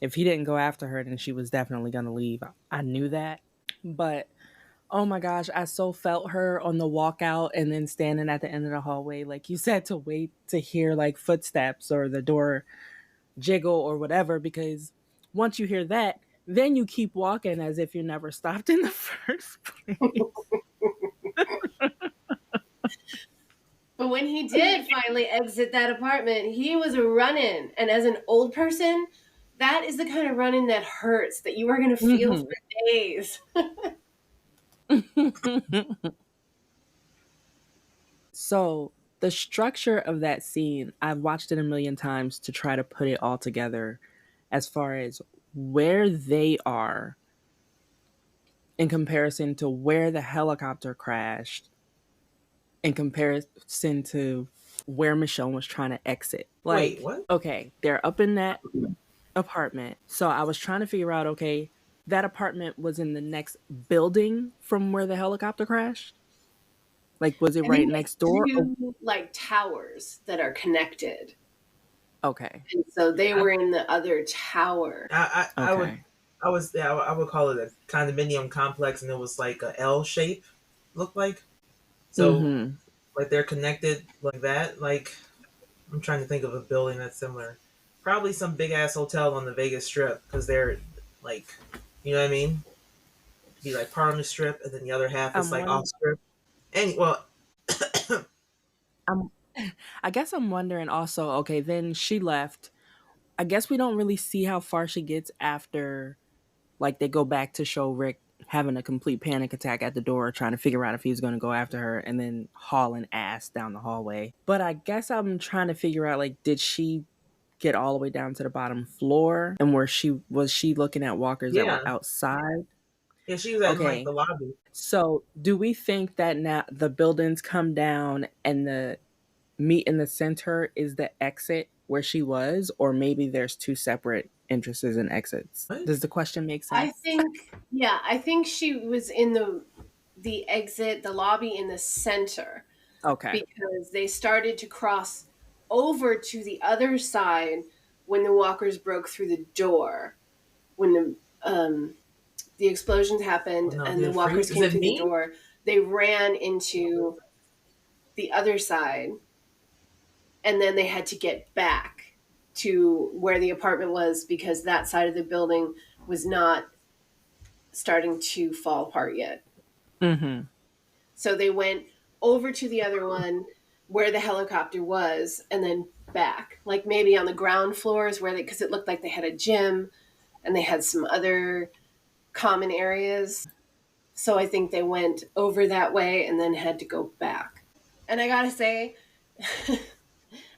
if he didn't go after her, then she was definitely gonna leave. I knew that. But oh my gosh, I so felt her on the walkout and then standing at the end of the hallway. Like you said, to wait to hear like footsteps or the door jiggle or whatever, because once you hear that, then you keep walking as if you never stopped in the first place. But when he did finally exit that apartment, he was running. And as an old person, that is the kind of running that hurts, that you are going to feel for days. So the structure of that scene, I've watched it a million times to try to put it all together as far as where they are in comparison to where the helicopter crashed, in comparison to where Michonne was trying to exit. Like, Wait, what? okay, they're up in that apartment. So I was trying to figure out, okay, that apartment was in the next building from where the helicopter crashed? Like, was it right next door? Two, like, towers that are connected. Okay. And so they were in the other tower. I would call it a condominium complex, and it was like a L shape, looked like. So like they're connected like that. Like I'm trying to think of a building that's similar. Probably some big ass hotel on the Vegas Strip because they're like, you know what I mean? Be like part on the strip, and then the other half is like off strip. I guess I'm wondering also, okay, then she left. I guess we don't really see how far she gets after, like, they go back to show Rick having a complete panic attack at the door, trying to figure out if he's going to go after her, and then hauling ass down the hallway. But I guess I'm trying to figure out, like, did she get all the way down to the bottom floor? And was she looking at walkers that were outside? Yeah, she was at like the lobby. So do we think that now the buildings come down and the meet in the center is the exit where she was, or maybe there's two separate entrances and exits? What? Does the question make sense? I think she was in the exit, the lobby in the center. Okay. Because they started to cross over to the other side when the walkers broke through the door. When the explosions happened and the walkers came through the door, they ran into the other side, and then they had to get back to where the apartment was because that side of the building was not starting to fall apart yet. So they went over to the other one where the helicopter was, and then back, like maybe on the ground floors because it looked like they had a gym and they had some other common areas. So I think they went over that way and then had to go back. And I gotta say,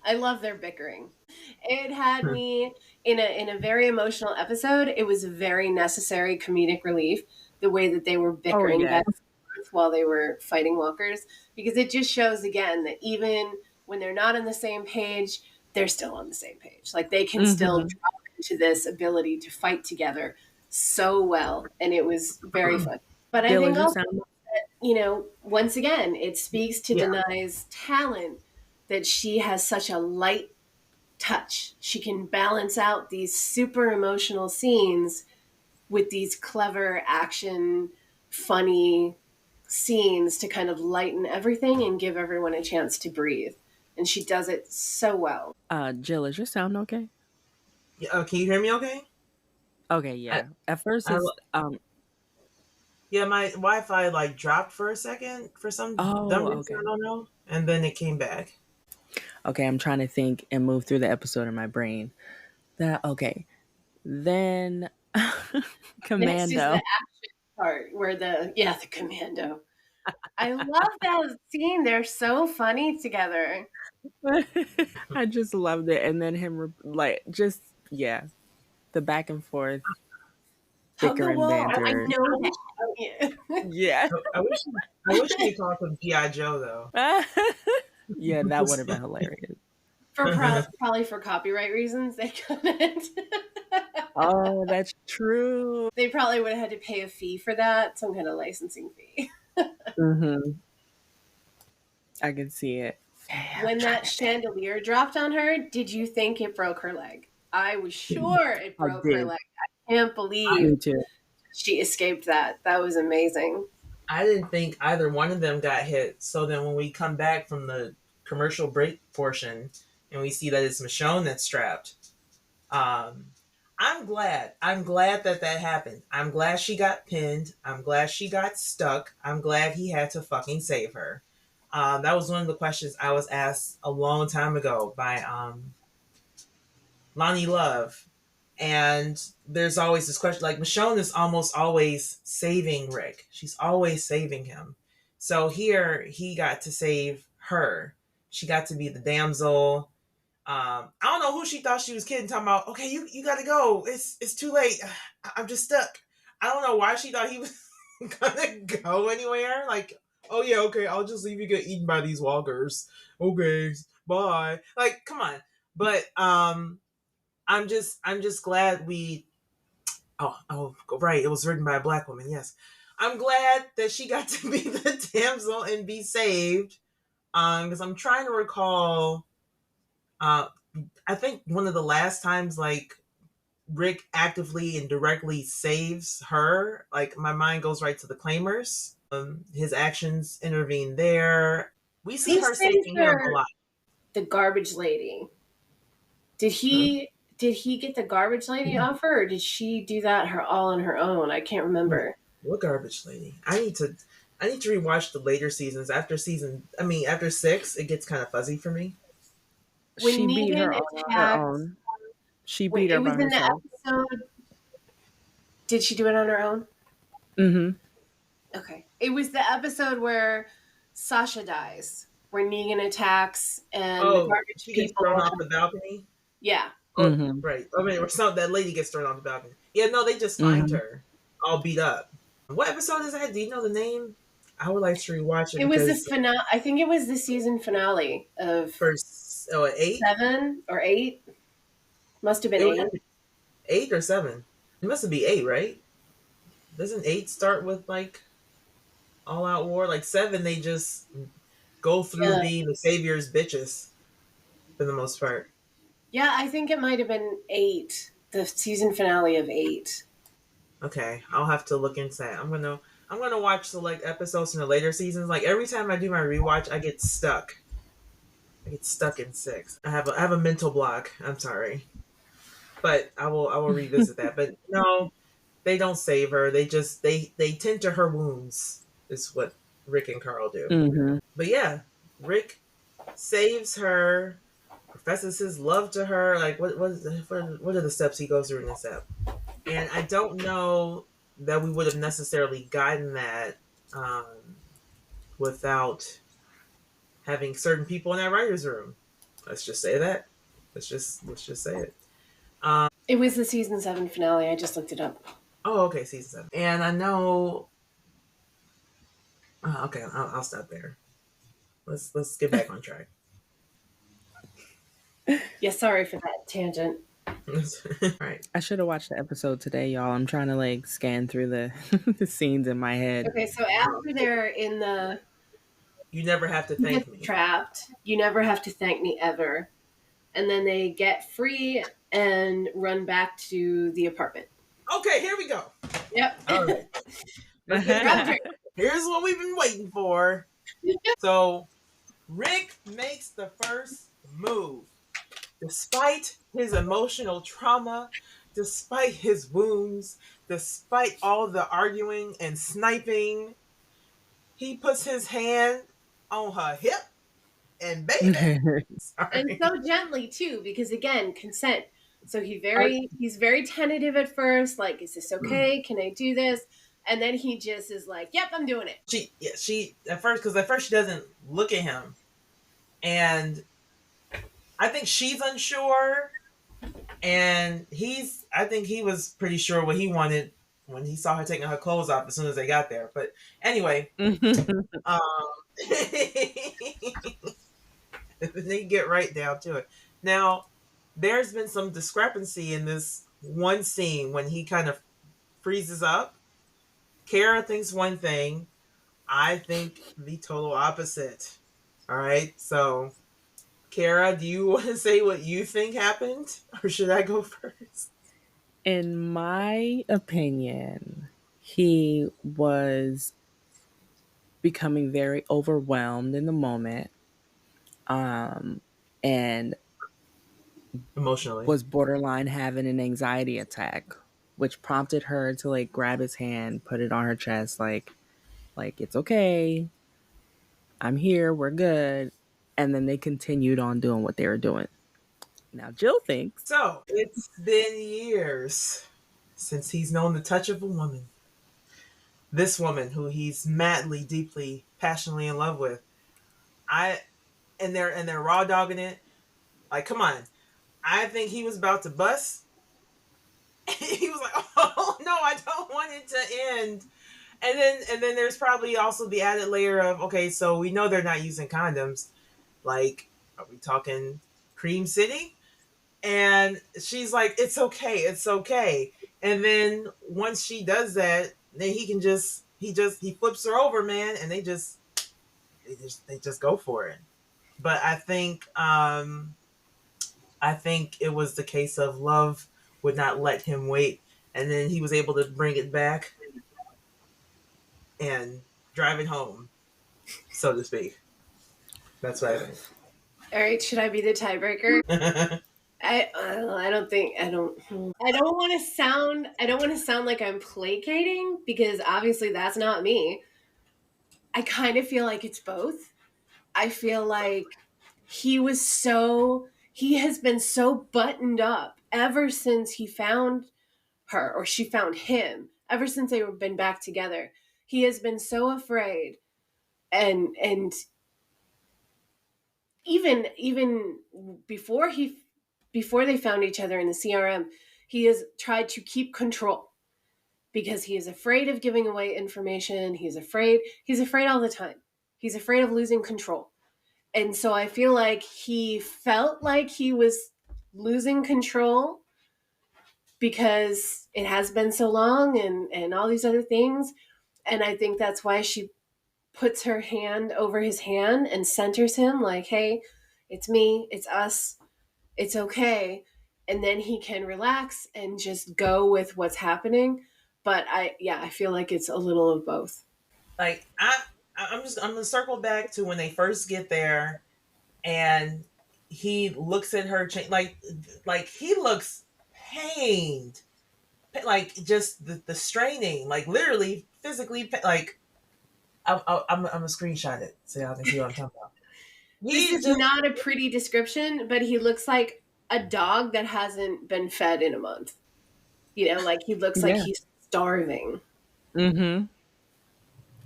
I love their bickering. It had me in a very emotional episode. It was a very necessary comedic relief, the way that they were bickering back and forth while they were fighting walkers, because it just shows again that even when they're not on the same page, they're still on the same page. Like they can still drop into this ability to fight together so well, and it was very fun. But I think also that, once again, it speaks to Denai's talent that she has such a light touch. She can balance out these super emotional scenes with these clever action, funny scenes to kind of lighten everything and give everyone a chance to breathe. And she does it so well. Jill, is your sound okay? Yeah, can you hear me okay? Okay, yeah. At first it's yeah, my Wi-Fi like dropped for a second for some dumb reason, I don't know, and then it came back. Okay, I'm trying to think and move through the episode in my brain. Then Commando. Next is the action part where the Commando. I love that scene. They're so funny together. I just loved it. And then him the back and forth bickering banter. I know that. Yeah. I wish they talked of G.I. Joe though. Yeah, that would have been hilarious. Probably for copyright reasons, they couldn't. Oh, that's True. They probably would have had to pay a fee for that, some kind of licensing fee. Mm-hmm. I can see it. When that chandelier dropped on her, did you think it broke her leg? I was sure it I broke her did. leg. I can't believe Me too. she escaped that. That was amazing. I didn't think either one of them got hit. So then when we come back from the commercial break portion and we see that it's Michonne that's strapped, um, I'm glad. I'm glad that that happened. I'm glad she got pinned. I'm glad she got stuck. I'm glad he had to fucking save her. That was one of the questions I was asked a long time ago by Lonnie Love. And there's always this question like Michonne is almost always saving Rick. She's always saving him. So here he got to save her. She got to be the damsel. I don't know who she thought she was kidding, talking about, okay, you gotta go. It's too late. I'm just stuck. I don't know why she thought he was gonna go anywhere. Like, oh yeah, okay, I'll just leave you get eaten by these walkers. Okay, bye. Like, come on. But I'm just glad we oh right, it was written by a black woman, yes. I'm glad that she got to be the damsel and be saved. Because I'm trying to recall uh I think one of the last times like Rick actively and directly saves her, like my mind goes right to the Claimers. His actions intervene there. We see Who her saved saving him a her? lot. The garbage lady. Did he get the garbage lady off her, or did she do that her all on her own? I can't remember. What garbage lady? I need to rewatch the later seasons. After 6, it gets kind of fuzzy for me. When She beat Negan her on her attacked, own. She when beat it her was by in the herself. episode, did she do it on her own? Mm-hmm. Okay. It was the episode where Sasha dies, where Negan attacks and the Oh, garbage she gets people. thrown off the balcony. Yeah. Oh, Mm-hmm. right. I mean, or some that lady gets thrown off the balcony. Yeah, no, they just find Mm-hmm. her all beat up. What episode is that? Do you know the name? I would like to rewatch it It was the because finale. I think it was the season finale of first, 8. 7 or 8. Must have been It was 8. 8 or 7. It must be 8, right? Doesn't 8 start with like all out war? Like 7, they just go through Yeah. being the savior's bitches for the most part. Yeah, I think it might have been 8. The season finale of 8. Okay, I'll have to look into that. I'm gonna watch select episodes in the later seasons. Like every time I do my rewatch, I get stuck. I get stuck in 6. I have a mental block. I'm sorry, but I will revisit that. But no, they don't save her. They tend to her wounds. Is what Rick and Carl do. Mm-hmm. But yeah, Rick saves her, professes his love to her. Like what are the steps he goes through in this step? And I don't know that we would have necessarily gotten that without having certain people in that writers' room. Let's just say that. Let's just say it. It was the season 7 finale. I just looked it up. Oh, okay, season 7. And I know. Okay, I'll stop there. Let's get back on track. Yeah, sorry for that tangent. All right. I should have watched the episode today, y'all. I'm trying to like scan through the the scenes in my head. Okay, so after they're in the You never have to he thank gets me. trapped, you never have to thank me ever. And then they get free and run back to the apartment. Okay, here we go. Yep. All right. Here's what we've been waiting for. So, Rick makes the first move. Despite his emotional trauma, despite his wounds, despite all the arguing and sniping, he puts his hand on her hip and baby. And Sorry. so gently too, because again, consent. So he's very tentative at first, like, is this okay? Can I do this? And then he just is like, yep, I'm doing it. She at first she doesn't look at him, and I think she's unsure, and I think he was pretty sure what he wanted when he saw her taking her clothes off as soon as they got there. But anyway, they get right down to it. Now, there's been some discrepancy in this one scene when he kind of freezes up. Kara thinks one thing. I think the total opposite. All right. So, Kara, do you want to say what you think happened, or should I go first? In my opinion, he was becoming very overwhelmed in the moment, um, and Emotionally. was borderline having an anxiety attack, which prompted her to like grab his hand, put it on her chest, like it's okay, I'm here, we're good, and then they continued on doing what they were doing. Now Jill thinks, So, it's been years since he's known the touch of a woman. This woman who he's madly, deeply, passionately in love with. I and they're raw dogging it. Like, come on. I think he was about to bust. He was like, "Oh no, I don't want it to end." And then there's probably also the added layer of, okay, so we know they're not using condoms. Like, are we talking Cream City? And she's like, "It's okay, it's okay." And then once she does that, then he flips her over, man, and they just go for it. But I think it was the case of love would not let him wait, and then he was able to bring it back and drive it home, so to speak. That's what I think. All right, should I be the tiebreaker? I don't think I don't want to sound like I'm placating because obviously that's not me. I kind of feel like it's both. I feel like he has been so buttoned up ever since he found her or she found him. Ever since they've been back together, he has been so afraid, and even before they found each other in the CRM, he has tried to keep control because he is afraid of giving away information. He's afraid all the time. He's afraid of losing control. And so I feel like he felt like he was losing control because it has been so long and all these other things. And I think that's why she puts her hand over his hand and centers him like, hey, it's me, it's us, it's okay. And then he can relax and just go with what's happening. But I feel like it's a little of both. Like, I'm gonna circle back to when they first get there, and he looks at her, like he looks pained, like just the straining, like literally physically, like I'm gonna screenshot it so y'all can see what I'm talking about. This is not a pretty description, but he looks like a dog that hasn't been fed in a month. Like he looks like yeah, he's starving. mm-hmm.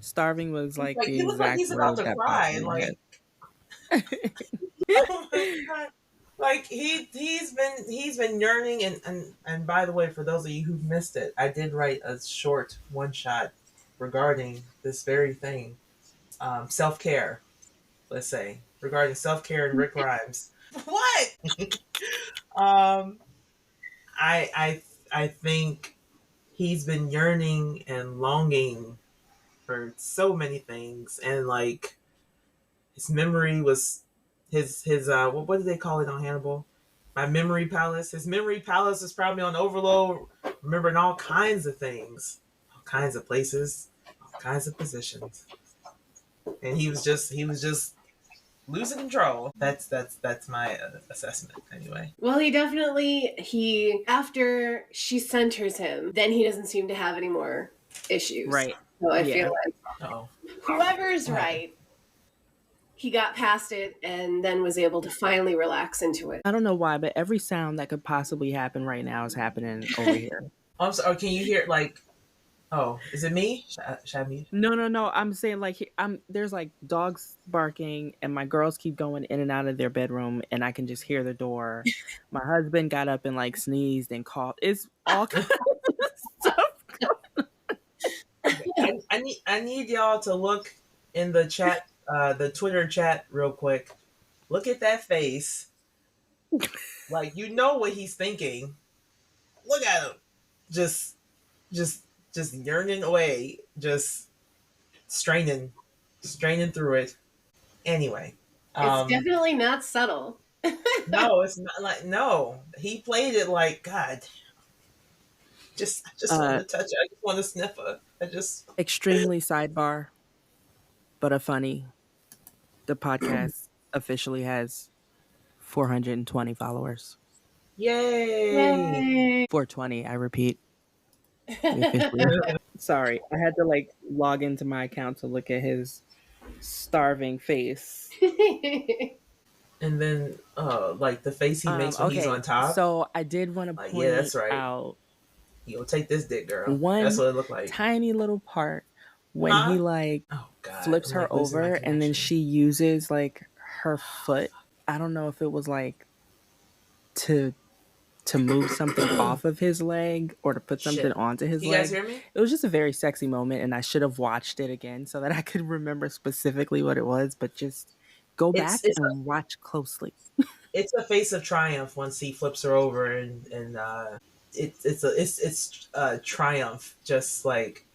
Starving was like like the he looks like exact he's about word to that popped cry, in my like, head. oh my god. Like he's been yearning, and by the way, for those of you who missed it, I did write a short one shot regarding this very thing, self care. Let's say regarding self care and Rick Grimes. What? um, I think he's been yearning and longing for so many things, and like his memory was his what did they call it on Hannibal? My memory palace. His memory palace is probably on overload, remembering all kinds of things, all kinds of places, all kinds of positions, and he was just losing control. That's my assessment anyway. Well, he after she centers him, then he doesn't seem to have any more issues. Right. So I feel Yeah. like Oh, whoever's right, he got past it and then was able to finally relax into it. I don't know why, but every sound that could possibly happen right now is happening over here. I'm sorry. Can you hear like? Oh, is it me? Should I mute? No, no, no. I'm saying like there's like dogs barking and my girls keep going in and out of their bedroom and I can just hear the door. My husband got up and like sneezed and coughed. It's all kinds of stuff. I need y'all to look in the chat, the Twitter chat, real quick. Look at that face. Like, you know what he's thinking. Look at him. Just just yearning away, just straining through it. Anyway, It's um, definitely not subtle. no, it's not like no. He played it like God. I just want Uh, to touch it. I just want to sniff her. I just extremely sidebar, but a funny. The podcast officially has 420 followers. yay. Yay! 420, I repeat. We officially. Sorry, I had to like log into my account to look at his starving face. And then, like the face he makes when he's Okay, on top. so I did want to Like, yeah, point that's right. out You go take this dick, girl. That's one what it looked like. tiny little part when he Huh? like Oh God, flips I'm her like losing my over and then connection. she uses like her foot. I don't know if it was like to move something off of his leg or to put something Shit. onto his Can you guys leg. hear me? It was just a very sexy moment and I should have watched it again so that I could remember specifically what it was, but just go It's back it's a and watch closely. it's a face of triumph once he flips her over, and it's triumph. Just like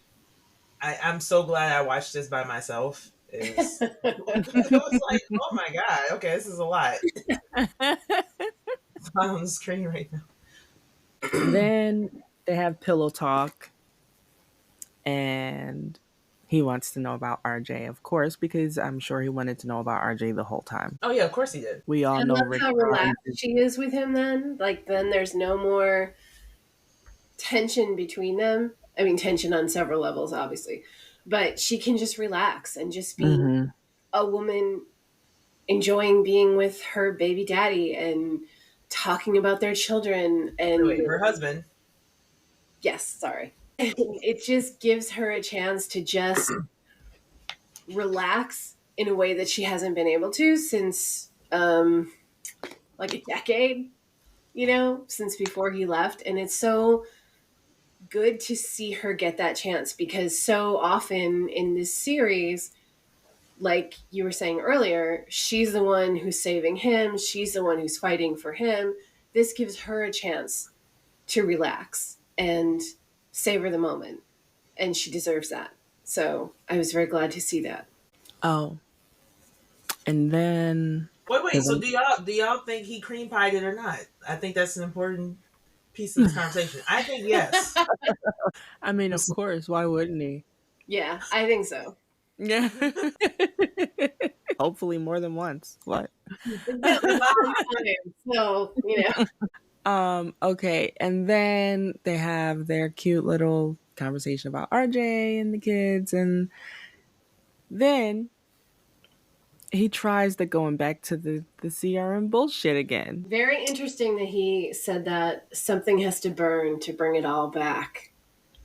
I'm so glad I watched this by myself. Is it was like, oh my God, okay, this is a lot. It's on the screen right now. Then they have pillow talk and he wants to know about RJ, of course, because I'm sure he wanted to know about RJ the whole time. Oh yeah, of course he did. We all I know love Rick how Grimes relaxed is. she is with him then. Like, then there's no more tension between them. I mean, tension on several levels, obviously. But she can just relax and just be Mhm. a woman enjoying being with her baby daddy and talking about their children. And Wait, her husband. yes, sorry. It just gives her a chance to just relax in a way that she hasn't been able to since like a decade, since before he left. And it's so good to see her get that chance because so often in this series, like you were saying earlier, she's the one who's saving him, she's the one who's fighting for him. This gives her a chance to relax and savor the moment, and she deserves that. So I was very glad to see that. Oh, and then Wait. So do y'all think he cream pied it or not? I think that's an important piece of this conversation. I think yes. I mean, of course, why wouldn't he? Yeah, I think so. Yeah. Hopefully more than once. What? It's been a long time, so Okay, and then they have their cute little conversation about RJ and the kids, and then he tries to going back to the CRM bullshit again. very interesting that he said that something has to burn to bring it all back.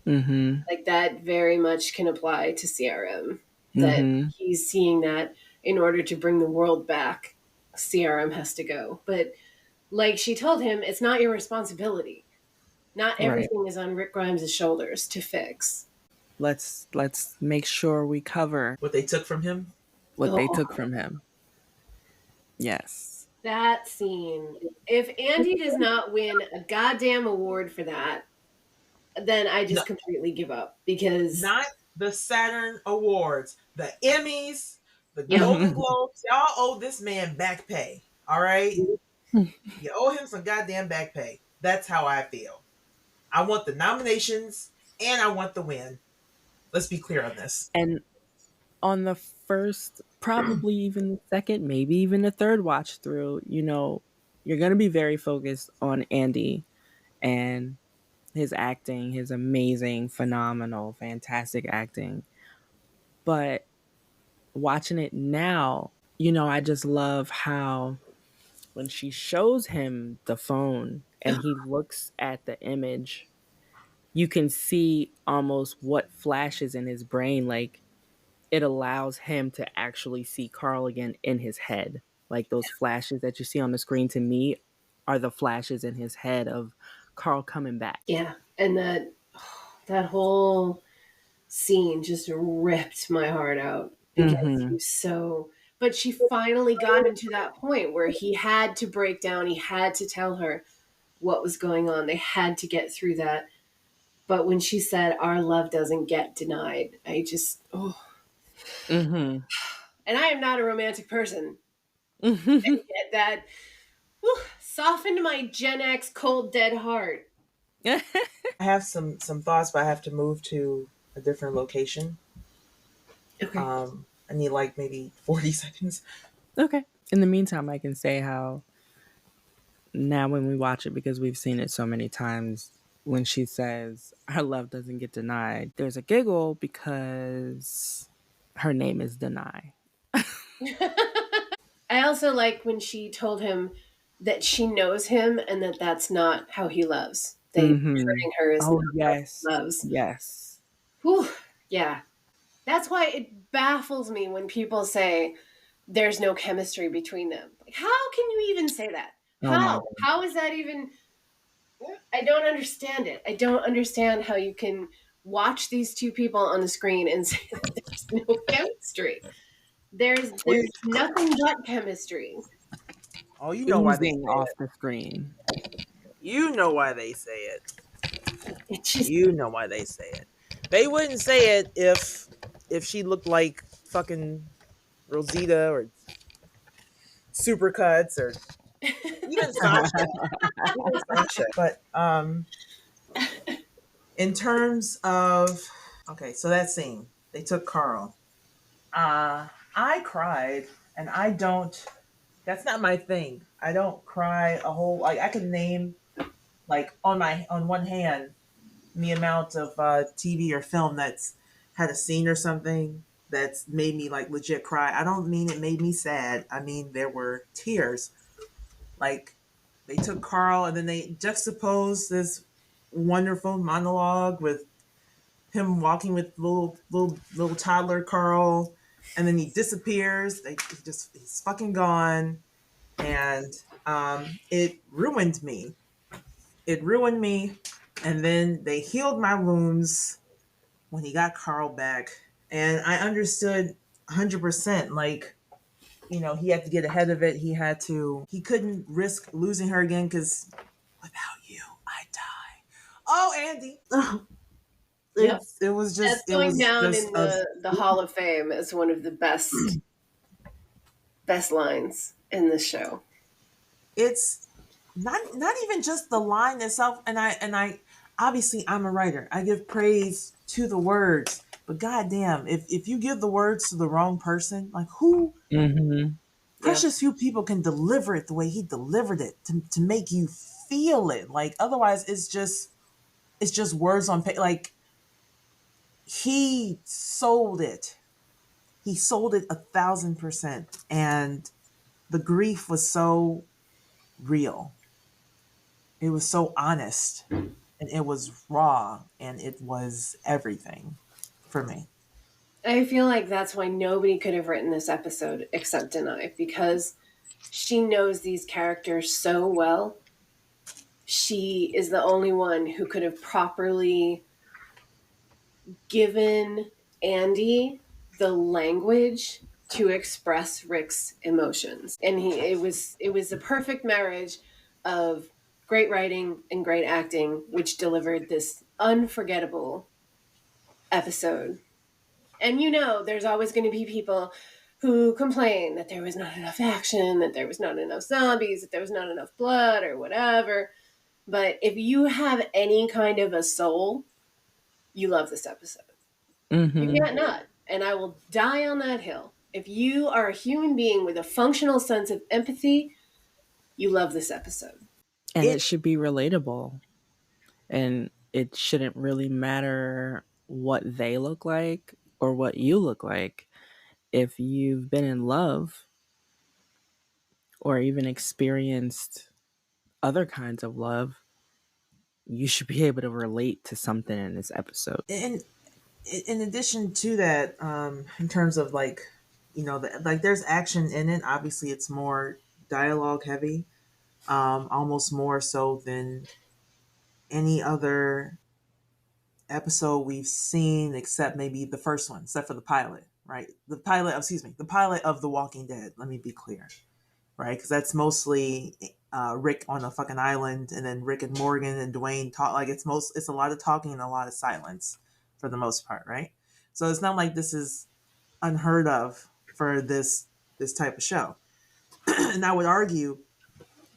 Mm-hmm. Like that very much can apply to CRM. That Mm-hmm. he's seeing that in order to bring the world back, CRM has to go. But like she told him, it's not your responsibility. Not Right. everything is on Rick Grimes' shoulders to fix. Let's make sure we cover What they took from him. what they Oh, took from him. Yes. that scene. If Andy does not win a goddamn award for that, then I No, just completely give up because not the Saturn Awards, the Emmys, the yep. Golden Globes. Y'all owe this man back pay. All right, you owe him some goddamn back pay. That's how I feel. I want the nominations and I want the win. Let's be clear on this. And on the first, probably even the second, maybe even the third watch through, you're going to be very focused on Andy and his acting, his amazing, phenomenal, fantastic acting. But watching it now, I just love how when she shows him the phone and he looks at the image, you can see almost what flashes in his brain. Like it allows him to actually see Carl again in his head. Like those flashes that you see on the screen to me are the flashes in his head of Carl coming back. Yeah, and that whole scene just ripped my heart out because Mm-hmm. he's so. But she finally got him to that point where he had to break down. He had to tell her what was going on. They had to get through that. But when she said, "Our love doesn't get denied," I just, oh. Mm-hmm. And I am not a romantic person. Mm-hmm. And yet that softened my Gen X cold, dead heart. I have some thoughts, but I have to move to a different location. Okay. I need like maybe 40 seconds. Okay. In the meantime, I can say how now when we watch it, because we've seen it so many times, when she says her love doesn't get denied, there's a giggle because her name is Deny. I also like when she told him that she knows him and that that's not how he loves. That Mm-hmm. hurting her is not Oh, how he yes. loves. Yes. Whew, yeah. That's why it baffles me when people say there's no chemistry between them. Like, how can you even say that? Oh, my How? God. How is that even? I don't understand it. I don't understand how you can watch these two people on the screen and say that there's no chemistry. There's nothing but chemistry. Oh, you know why they Oozing say off it. the screen. You know why they say it. It just You know why they say it. They wouldn't say it if she looked like fucking Rosita or Supercuts or even Sasha. Even Sasha. But in terms of, okay, so that scene, they took Carl. I cried, and I don't. That's not my thing. I don't cry a whole. Like I can name like on one hand the amount of TV or film that's had a scene or something that's made me like legit cry. I don't mean it made me sad. I mean there were tears. Like they took Carl and then they juxtaposed this wonderful monologue with him walking with little toddler Carl, and then he disappears. He's fucking gone, and it ruined me. It ruined me, and then they healed my wounds when he got Carl back, and I understood 100%. Like he had to get ahead of it. He had to. He couldn't risk losing her again because without you, I die. Oh, Andy. yep. It was That's just going down in a the Hall of Fame as one of the best lines in this show. it's not even just the line itself, and I obviously I'm a writer. I give praise to the words, but goddamn, if you give the words to the wrong person, like who Mm-hmm. Yeah. precious few people can deliver it the way he delivered it to make you feel it. Like otherwise it's just words on paper. Like he sold it. He sold it 1,000%, and the grief was so real. It was so honest, and it was raw, and it was everything for me. I feel like that's why nobody could have written this episode except Denai, because she knows these characters so well. She is the only one who could have properly given Andy the language to express Rick's emotions. And it was a perfect marriage of great writing and great acting, which delivered this unforgettable episode. And there's always going to be people who complain that there was not enough action, that there was not enough zombies, that there was not enough blood or whatever. But if you have any kind of a soul, you love this episode. You Mm-hmm. can't not. And I will die on that hill. If you are a human being with a functional sense of empathy, you love this episode. And it It should be relatable. And it shouldn't really matter what they look like or what you look like. If you've been in love or even experienced other kinds of love, you should be able to relate to something in this episode. and in addition to that, in terms of like, like there's action in it. Obviously, it's more dialogue heavy, almost more so than any other episode we've seen, except maybe the first one, except for the pilot, right? The pilot of The Walking Dead. Let me be clear, right? Because that's mostly Rick on a fucking island, and then Rick and Morgan and Dwayne talk. Like it's a lot of talking and a lot of silence for the most part, right? So it's not like this is unheard of for this type of show. And I would argue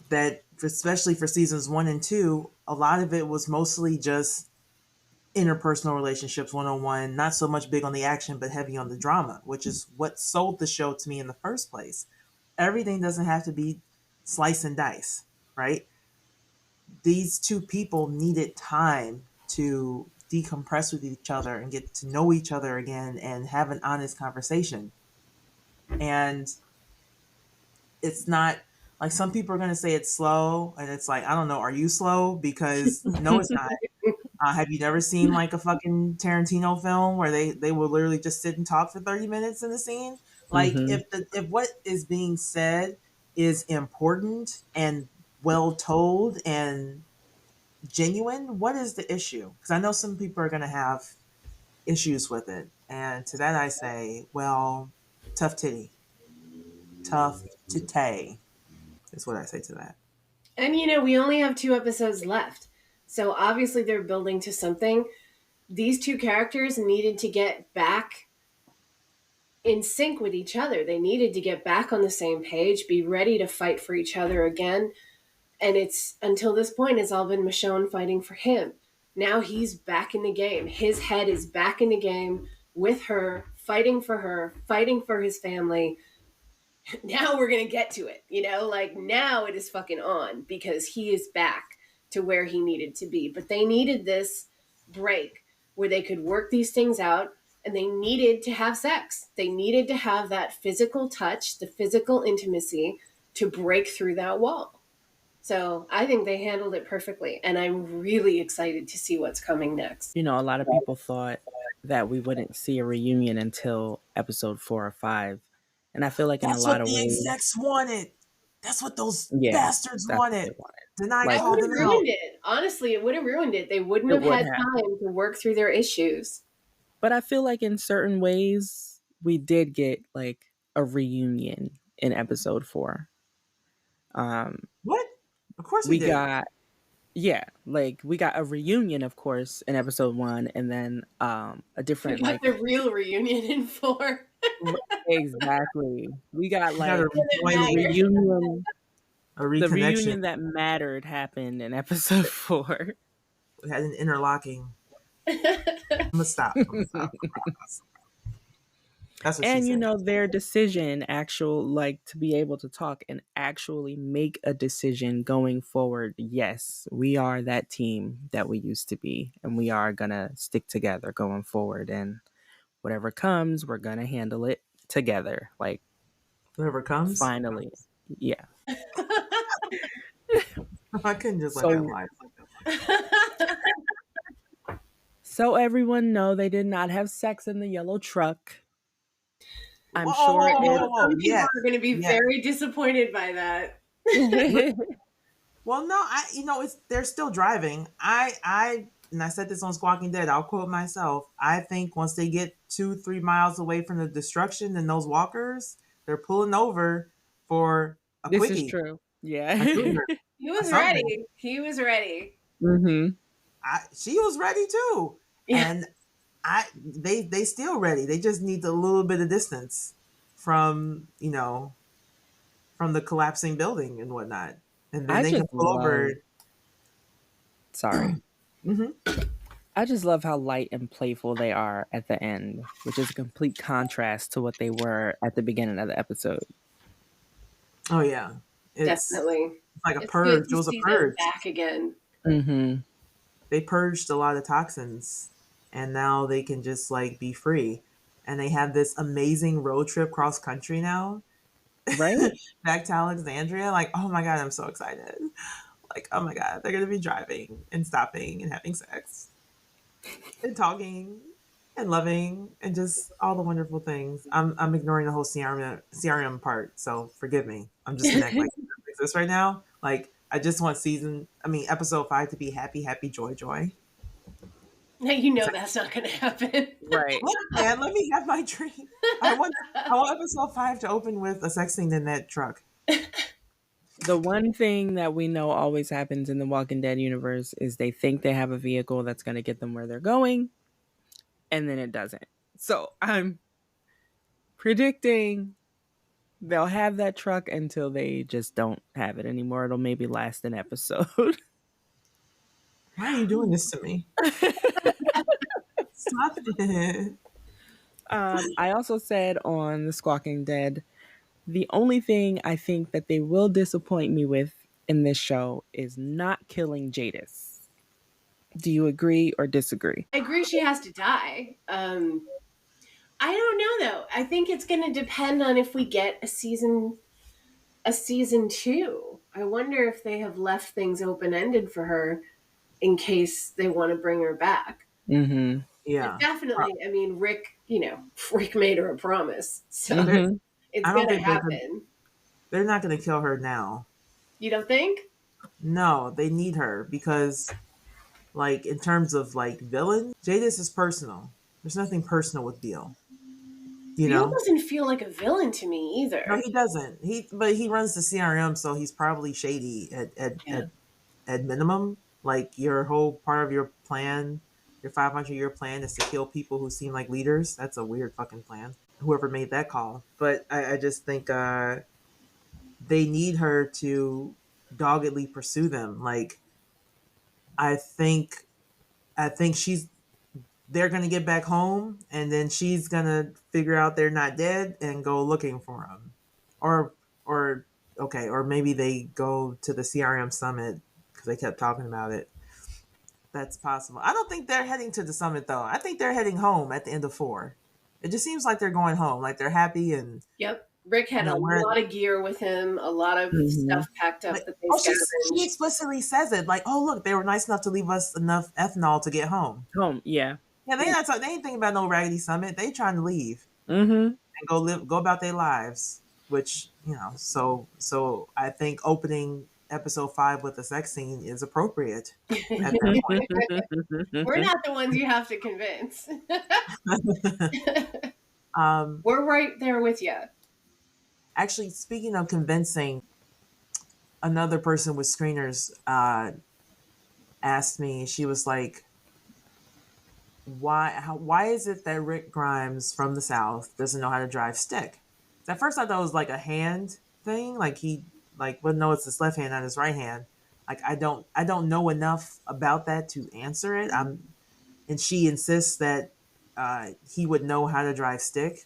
that, especially for seasons 1 and 2, a lot of it was mostly just interpersonal relationships, one-on-one, not so much big on the action, but heavy on the drama, which is what sold the show to me in the first place. Everything doesn't have to be slice and dice, right? These two people needed time to decompress with each other and get to know each other again and have an honest conversation. And it's not like some people are going to say it's slow, and it's like, I don't know, are you slow? Because no, it's not. Have you never seen like a fucking Tarantino film where they will literally just sit and talk for 30 minutes in the scene? Like if what is being said is important and well told and genuine, what is the issue? Because I know some people are going to have issues with it. And to that I say, well, tough titty. Tough titty is what I say to that. And we only have 2 episodes left. So obviously they're building to something. These 2 characters needed to get back in sync with each other. They needed to get back on the same page, be ready to fight for each other again. And it's, until this point, it's all been Michonne fighting for him. Now he's back in the game. His head is back in the game with her, fighting for his family. Now we're going to get to it, like now it is fucking on because he is back to where he needed to be. But they needed this break where they could work these things out, and they needed to have sex. They needed to have that physical touch, the physical intimacy to break through that wall. So I think they handled it perfectly, and I'm really excited to see what's coming next. A lot of people thought that we wouldn't see a reunion until episode 4 or 5. And I feel like in a lot of ways... That's what the execs wanted. That's what those bastards what wanted. they wanted. Did I That call would them have out? ruined it. Honestly, it would have ruined it. They wouldn't have had time to work through their issues. But I feel like in certain ways, we did get like a reunion in episode 4. What? Of course we did. We got a reunion, of course, in episode 1, and then a different we got the real reunion in 4. Exactly. We got like a reunion. A reconnection. The reunion that mattered happened in episode 4. We had an interlocking. I'm gonna stop. That's what and she said. Their decision, to be able to talk and actually make a decision going forward. Yes, we are that team that we used to be, and we are gonna stick together going forward. And whatever comes, we're gonna handle it together. Like whatever comes. Finally, yeah. I couldn't just let that lie. So everyone know they did not have sex in the yellow truck. I'm sure some people are going to be very disappointed by that. Well, no, they're still driving. And I said this on Squawking Dead. I'll quote myself. I think once they get 2-3 miles away from the destruction and those walkers, they're pulling over for a quickie. This is true. Yeah. He was ready. He was ready. Mm-hmm. She was ready too. Yeah. And they still ready. They just need a little bit of distance from from the collapsing building and whatnot. And then they can pull over. Sorry. Mm-hmm. I just love how light and playful they are at the end, which is a complete contrast to what they were at the beginning of the episode. Oh yeah, definitely. It's like a purge. It was a purge. Back again. Mm-hmm. They purged a lot of toxins, and now they can just be free. And they have this amazing road trip cross country now. Right? Back to Alexandria. Oh my God, I'm so excited. Oh my God, they're going to be driving and stopping and having sex and talking and loving and just all the wonderful things. I'm ignoring the whole CRM part, so forgive me. I'm just going to act like it exists right now. I just want episode 5 to be happy, happy, joy, joy. Now that's not going to happen. Right. Man, let me have my dream. I want episode 5 to open with a sex scene in that truck. The one thing that we know always happens in the Walking Dead universe is they think they have a vehicle that's going to get them where they're going, and then it doesn't. So I'm predicting they'll have that truck until they just don't have it anymore. It'll maybe last an episode. Why are you doing this to me? Stop it. I also said on The Squawking Dead, the only thing I think that they will disappoint me with in this show is not killing Jadis. Do you agree or disagree? I agree she has to die. I don't know though. I think it's going to depend on if we get a season 2. I wonder if they have left things open-ended for her in case they want to bring her back. Mm-hmm. Yeah. Definitely. I mean, Rick made her a promise. So Mm-hmm. it's I going don't to think happen. they're not going to kill her now. You don't think? No, they need her because, like, in terms of like villain, Jadis is personal. There's nothing personal with Beale. You Beale know? doesn't feel like a villain to me either. No, he doesn't. But he runs the CRM, so he's probably shady at minimum. Like your whole part of your plan, your 500-year plan is to kill people who seem like leaders. That's a weird fucking plan. Whoever made that call. But I just think they need her to doggedly pursue them. Like I think she's they're gonna get back home, and then she's gonna figure out they're not dead and go looking for them, or okay, or maybe they go to the CRM summit because they kept talking about it. That's possible. I don't think they're heading to the summit though. I think they're heading home at the end of 4. It just seems like they're going home, like they're happy and Yep. Rick had a where lot of gear with him, a lot of Mm-hmm. stuff packed up like, that they she scavenged. explicitly says it like, oh look, they were nice enough to leave us enough ethanol to get home. Home, yeah. Yeah, they ain't thinking about no raggedy summit. They trying to leave Mm-hmm. and go about their lives. Which so I think opening episode 5 with a sex scene is appropriate at that point. We're not the ones you have to convince. We're right there with you. Actually, speaking of convincing, another person with screeners asked me. She was like, why is it that Rick Grimes from the South doesn't know how to drive stick? At first I thought it was like a hand thing, like he wouldn't know it's his left hand, not his right hand. Like I don't know enough about that to answer it. And she insists that he would know how to drive stick,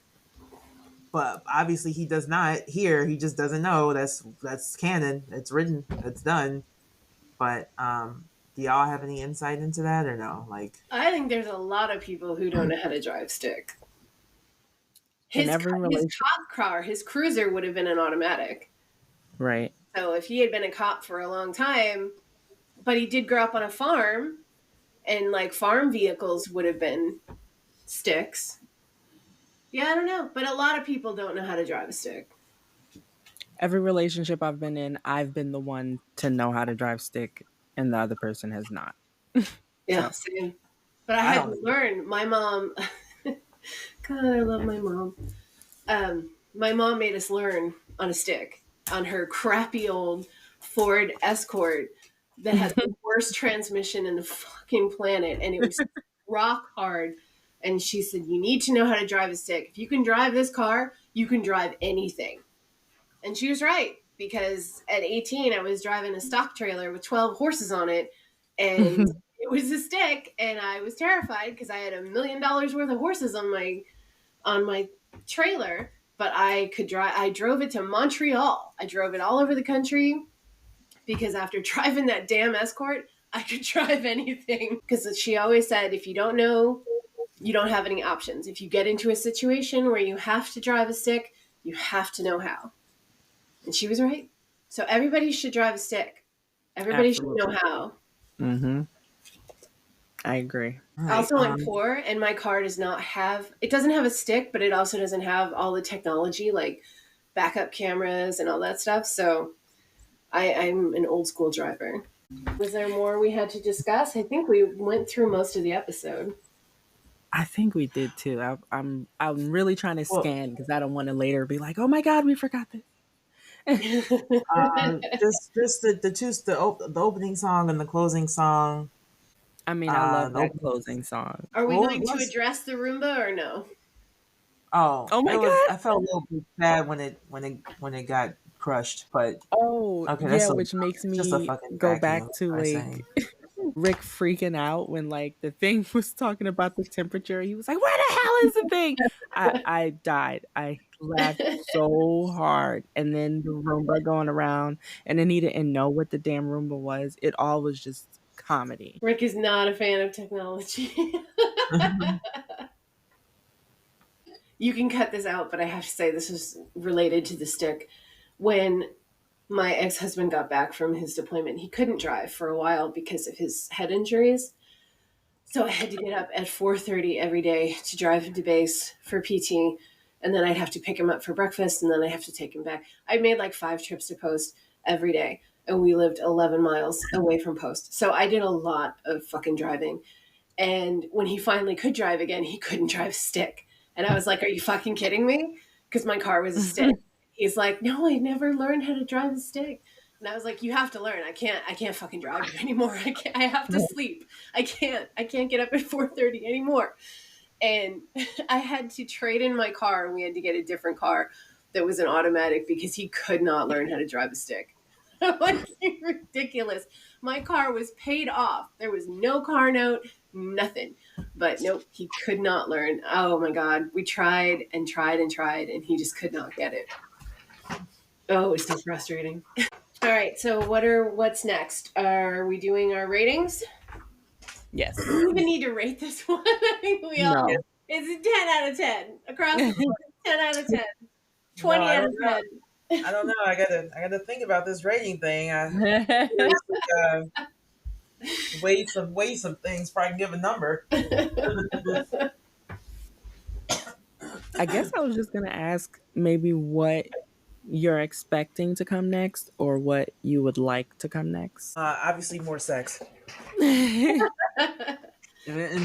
but obviously he does not. Here he just doesn't know. That's canon. It's written. It's done. But do y'all have any insight into that or no? Like, I think there's a lot of people who don't know how to drive stick. In His every relationship, cop car, his cruiser would have been an automatic. right? So if he had been a cop for a long time, but he did grow up on a farm, and like farm vehicles would have been sticks. Yeah, I don't know, but a lot of people don't know how to drive a stick. Every relationship I've been in, I've been the one to know how to drive stick, and the other person has not. Yeah, So. same. But I had to learn. My mom, God, I love my mom. My mom made us learn on a stick on her crappy old Ford Escort that had the worst transmission in the fucking planet, and it was rock hard. And she said, "You need to know how to drive a stick. If you can drive this car, you can drive anything." And she was right, because at 18, I was driving a stock trailer with 12 horses on it, and it was a stick, and I was terrified because I had $1 million worth of horses on my trailer. But I could drive. I drove it to Montreal. I drove it all over the country because after driving that damn Escort, I could drive anything. Because she always said, if you don't know, you don't have any options. If you get into a situation where you have to drive a stick, you have to know how. And she was right. So everybody should drive a stick. Everybody Absolutely. should know how. Mm-hmm. I agree. I also went poor, and my car doesn't have a stick, but it also doesn't have all the technology like backup cameras and all that stuff. So I'm an old school driver. Was there more we had to discuss? I think we went through most of the episode. I think we did too. I'm really trying to scan because I don't want to later be like, oh my god, we forgot this. Just the opening song and the closing song. I mean, I love The that opening, closing song. Are we well, going to address the Roomba or no? oh, Oh it my was. god. I felt a little bit bad when it got crushed, but Oh okay, yeah, that's which makes just a me fucking go back vacuum. to I like say. Rick freaking out when like the thing was talking about the temperature. He was like, "Where the hell is the thing?" I died. I laughed so hard, and then the Roomba going around, and then he didn't know what the damn Roomba was. It all was just comedy. Rick is not a fan of technology. You can cut this out, but I have to say this is related to the stick. When my ex-husband got back from his deployment, he couldn't drive for a while because of his head injuries. So I had to get up at 4:30 every day to drive him to base for PT, and then I'd have to pick him up for breakfast, and then I'd have to take him back. I made like 5 trips to Post every day, and we lived 11 miles away from Post. So I did a lot of fucking driving. And when he finally could drive again, he couldn't drive a stick. And I was like, "Are you fucking kidding me?" Because my car was a stick. He's like, "No, I never learned how to drive a stick." And I was like, "You have to learn. I can't fucking drive you anymore. I have to sleep. I can't get up at 4:30 anymore." And I had to trade in my car, and we had to get a different car that was an automatic because he could not learn how to drive a stick. Like, ridiculous. My car was paid off. There was no car note, nothing. But nope, he could not learn. Oh my god, we tried and tried and tried, and he just could not get it. Oh, it was so frustrating. All right, so what's next? Are we doing our ratings? Yes. Do we even need to rate this one? I think we all. No. It's a 10 out of 10 across the board. 10 out of 10. No, 20 I out of don't know. 10. I don't know. I gotta think about this rating thing. Seriously, weigh some things. Probably give a number. I guess I was just gonna ask maybe what you're expecting to come next or what you would like to come next. Obviously, more sex and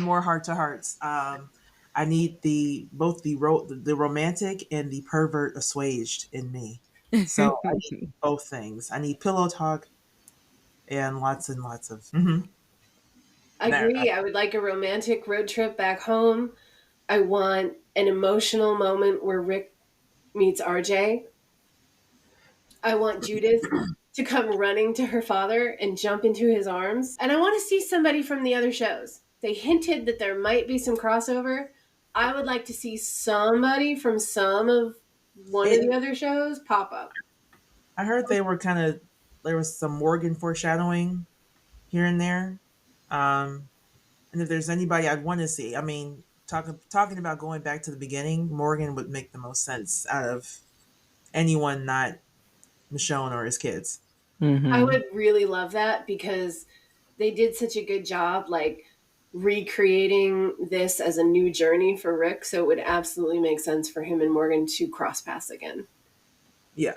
more heart to hearts. I need the romantic and the pervert assuaged in me. So I need both things. I need pillow talk and lots of. I agree. I would like a romantic road trip back home. I want an emotional moment where Rick meets RJ. I want Judith to come running to her father and jump into his arms. And I want to see somebody from the other shows. They hinted that there might be some crossover. I would like to see somebody from some of one of the other shows pop up. I heard they were kind of there was some Morgan foreshadowing here and there. Um, and if there's anybody I'd want to see, I mean, talking about going back to the beginning, Morgan would make the most sense out of anyone not Michonne or his kids. I Mm-hmm. would really love that because they did such a good job, like recreating this as a new journey for Rick. So it would absolutely make sense for him and Morgan to cross paths again. Yeah,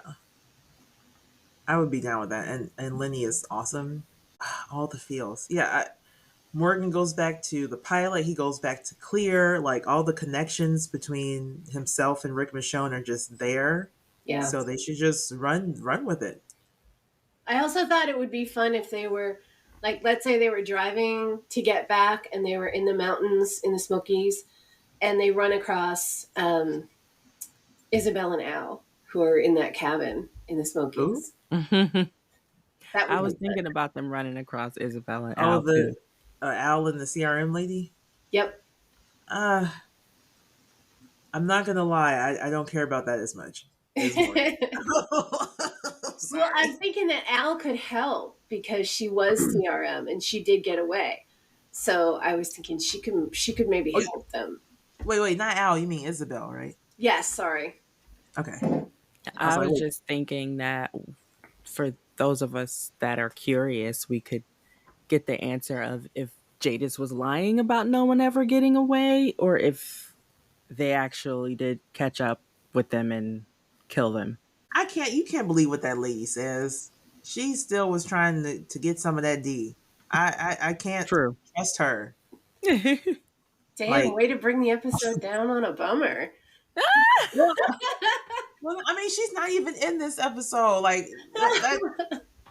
I would be down with that. And Lenny is awesome. All the feels. Yeah, Morgan goes back to the pilot. He goes back to Clear. Like all the connections between himself and Rick Michonne are just there. Yeah. So they should just run with it. I also thought it would be fun if they were, like, let's say they were driving to get back and they were in the mountains in the Smokies and they run across Isabel and Al, who are in that cabin in the Ooh. Smokies. I That would was be thinking fun. about them running across Isabel and Oh, Al the too. Al and the CRM lady. Yep. Uh, I'm not gonna lie. I don't care about that as much as Morgan. Well, Sorry. I'm thinking that Al could help because she was CRM and she did get away. So I was thinking she could maybe Oh, help them. wait, not Al. You mean Isabel, right? Yes, sorry. Okay. I was I like, was wait. just thinking that for those of us that are curious, we could get the answer of if Jadis was lying about no one ever getting away or if they actually did catch up with them and kill them. I can't. You can't believe what that lady says. She still was trying to get some of that D. I can't True. trust her. Damn, Like, way to bring the episode down on a bummer. well, Well, I mean, she's not even in this episode. Like that.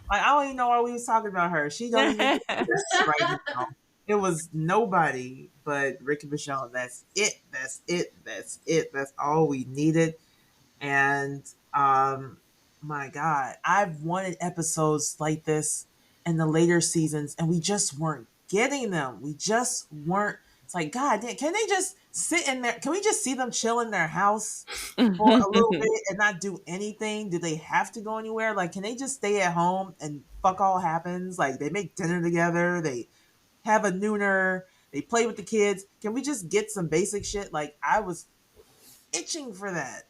Like, I don't even know why we was talking about her. She don't even exist right now. It was nobody but Rick and Michonne. That's it. That's it. That's it. That's all we needed. And my God, I've wanted episodes like this in the later seasons, and we just weren't getting them. We just weren't. It's like, God, can they just sit in there? Can we just see them chill in their house for a little bit and not do anything? Do they have to go anywhere? Like, can they just stay at home and fuck all happens? Like, they make dinner together, they have a nooner, they play with the kids. Can we just get some basic shit? Like, I was itching for that.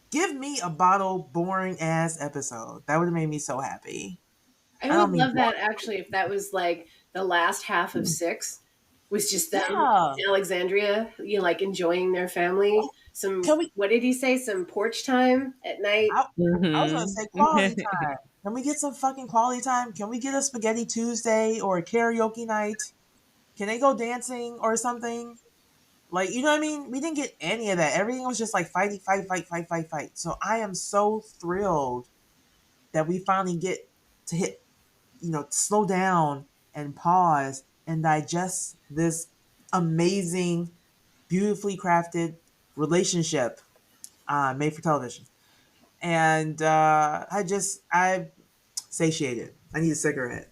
Give me a bottle boring ass episode. That would have made me so happy. I I would don't mean love that actually if that was like the last half of 6 was just them yeah. in Alexandria, like enjoying their family. Can we? What did he say? Some porch time at night. I was gonna say quality time. Can we get some fucking quality time? Can we get a spaghetti Tuesday or a karaoke night? Can they go dancing or something? Like, you know what I mean? We didn't get any of that. Everything was just like fighting, fight, fight, fight, fight, fight. So I am so thrilled that we finally get to hit, slow down and pause and digest this amazing, beautifully crafted relationship made for television. And I satiated. I need a cigarette.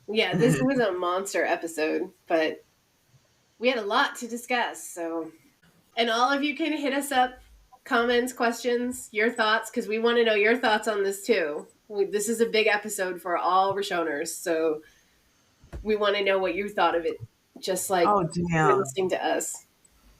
Yeah, this was a monster episode, but we had a lot to discuss. So, and all of you can hit us up, comments, questions, your thoughts, because we want to know your thoughts on this too. This is a big episode for all Richonners, so we want to know what you thought of it, just like Oh you're damn! listening to us.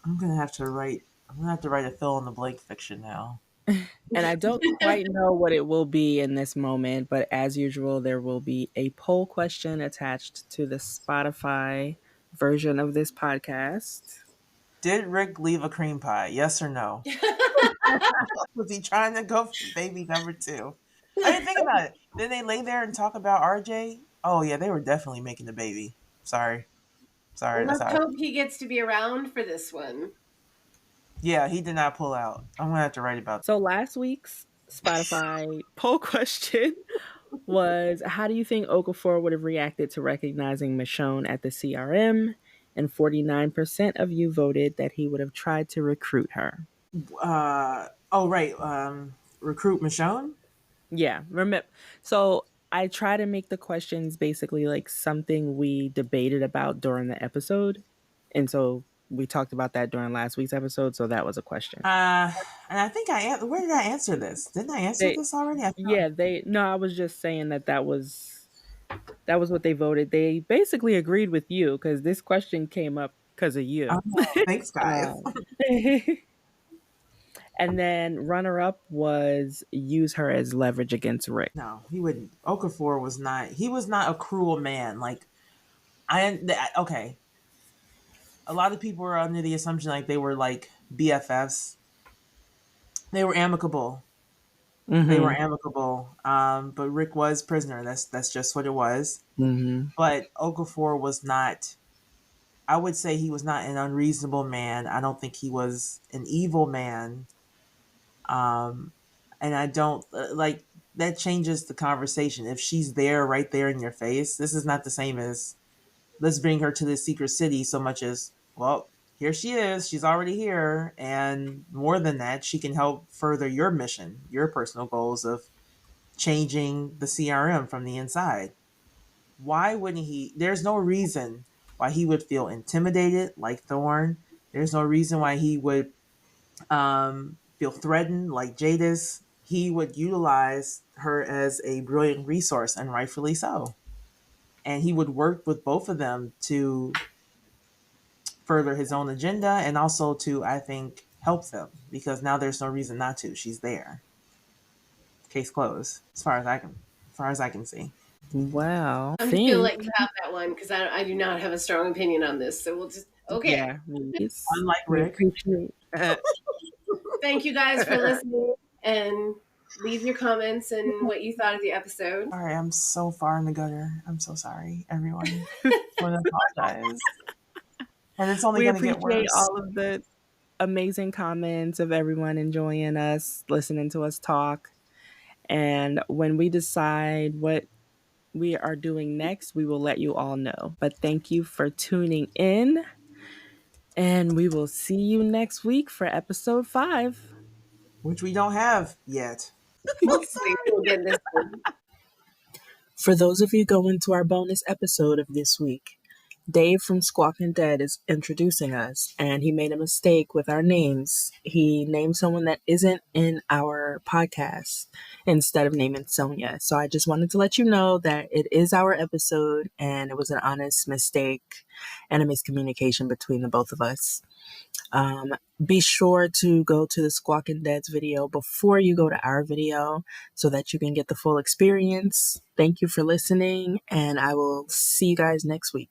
I'm gonna have to write. I'm gonna have to write a fill in the blank fiction now. And I don't quite know what it will be in this moment, but as usual, there will be a poll question attached to the Spotify version of this podcast. Did Rick leave a cream pie? Yes or no? Was he trying to go for baby number 2? I didn't think about it. Did they lay there and talk about RJ? Oh yeah, they were definitely making the baby. Sorry, that's Let's how. hope he gets to be around for this one. Yeah, he did not pull out. I'm gonna have to write about. So last week's Spotify poll question was, how do you think Okafor would have reacted to recognizing Michonne at the CRM? And 49% of you voted that he would have tried to recruit her. Oh right, recruit Michonne. Yeah, remember. So I try to make the questions basically like something we debated about during the episode, and so we talked about that during last week's episode. So that was a question. And I think where did I answer this? Didn't I answer They, this already? yeah, they. No, I was just saying that was what they voted. They basically agreed with you because this question came up because of you. Thanks, guys. And then runner up was use her as leverage against Rick. No, he wouldn't. Okafor was not. He was not a cruel man. Like okay. A lot of people were under the assumption like they were like BFFs. They were amicable. Mm-hmm. They were amicable. But Rick was prisoner. That's just what it was. Mm-hmm. But Okafor was not. I would say he was not an unreasonable man. I don't think he was an evil man. And I don't like that changes the conversation. If she's there, right there in your face, this is not the same as let's bring her to the secret city so much as, well, here she is. She's already here. And more than that, she can help further your mission, your personal goals of changing the CRM from the inside. Why wouldn't he? There's no reason why he would feel intimidated like Thorne. There's no reason why he would feel threatened like Jadis. He would utilize her as a brilliant resource, and rightfully so. And he would work with both of them to further his own agenda and also to, I think, help them because now there's no reason not to. She's there. Case closed, as far as I can see. Wow. I'm just gonna let you have that one because I do not have a strong opinion on this. So we'll just okay. Yeah, please. Unlike Rick. Thank you guys for listening and leave your comments and what you thought of the episode. All right, I'm so far in the gutter. I'm so sorry, everyone. I want to apologize. And it's only going to get worse. All of the amazing comments of everyone enjoying us, listening to us talk. And when we decide what we are doing next, we will let you all know. But thank you for tuning in. And we will see you next week for episode 5. Which we don't have yet. Hopefully, we'll get this one. For those of you going to our bonus episode of this week, Dave from Squawking Dead is introducing us, and he made a mistake with our names. He named someone that isn't in our podcast instead of naming Sonya. So I just wanted to let you know that it is our episode, and it was an honest mistake and a miscommunication between the both of us. Be sure to go to the Squawking Dead's video before you go to our video so that you can get the full experience. Thank you for listening, and I will see you guys next week.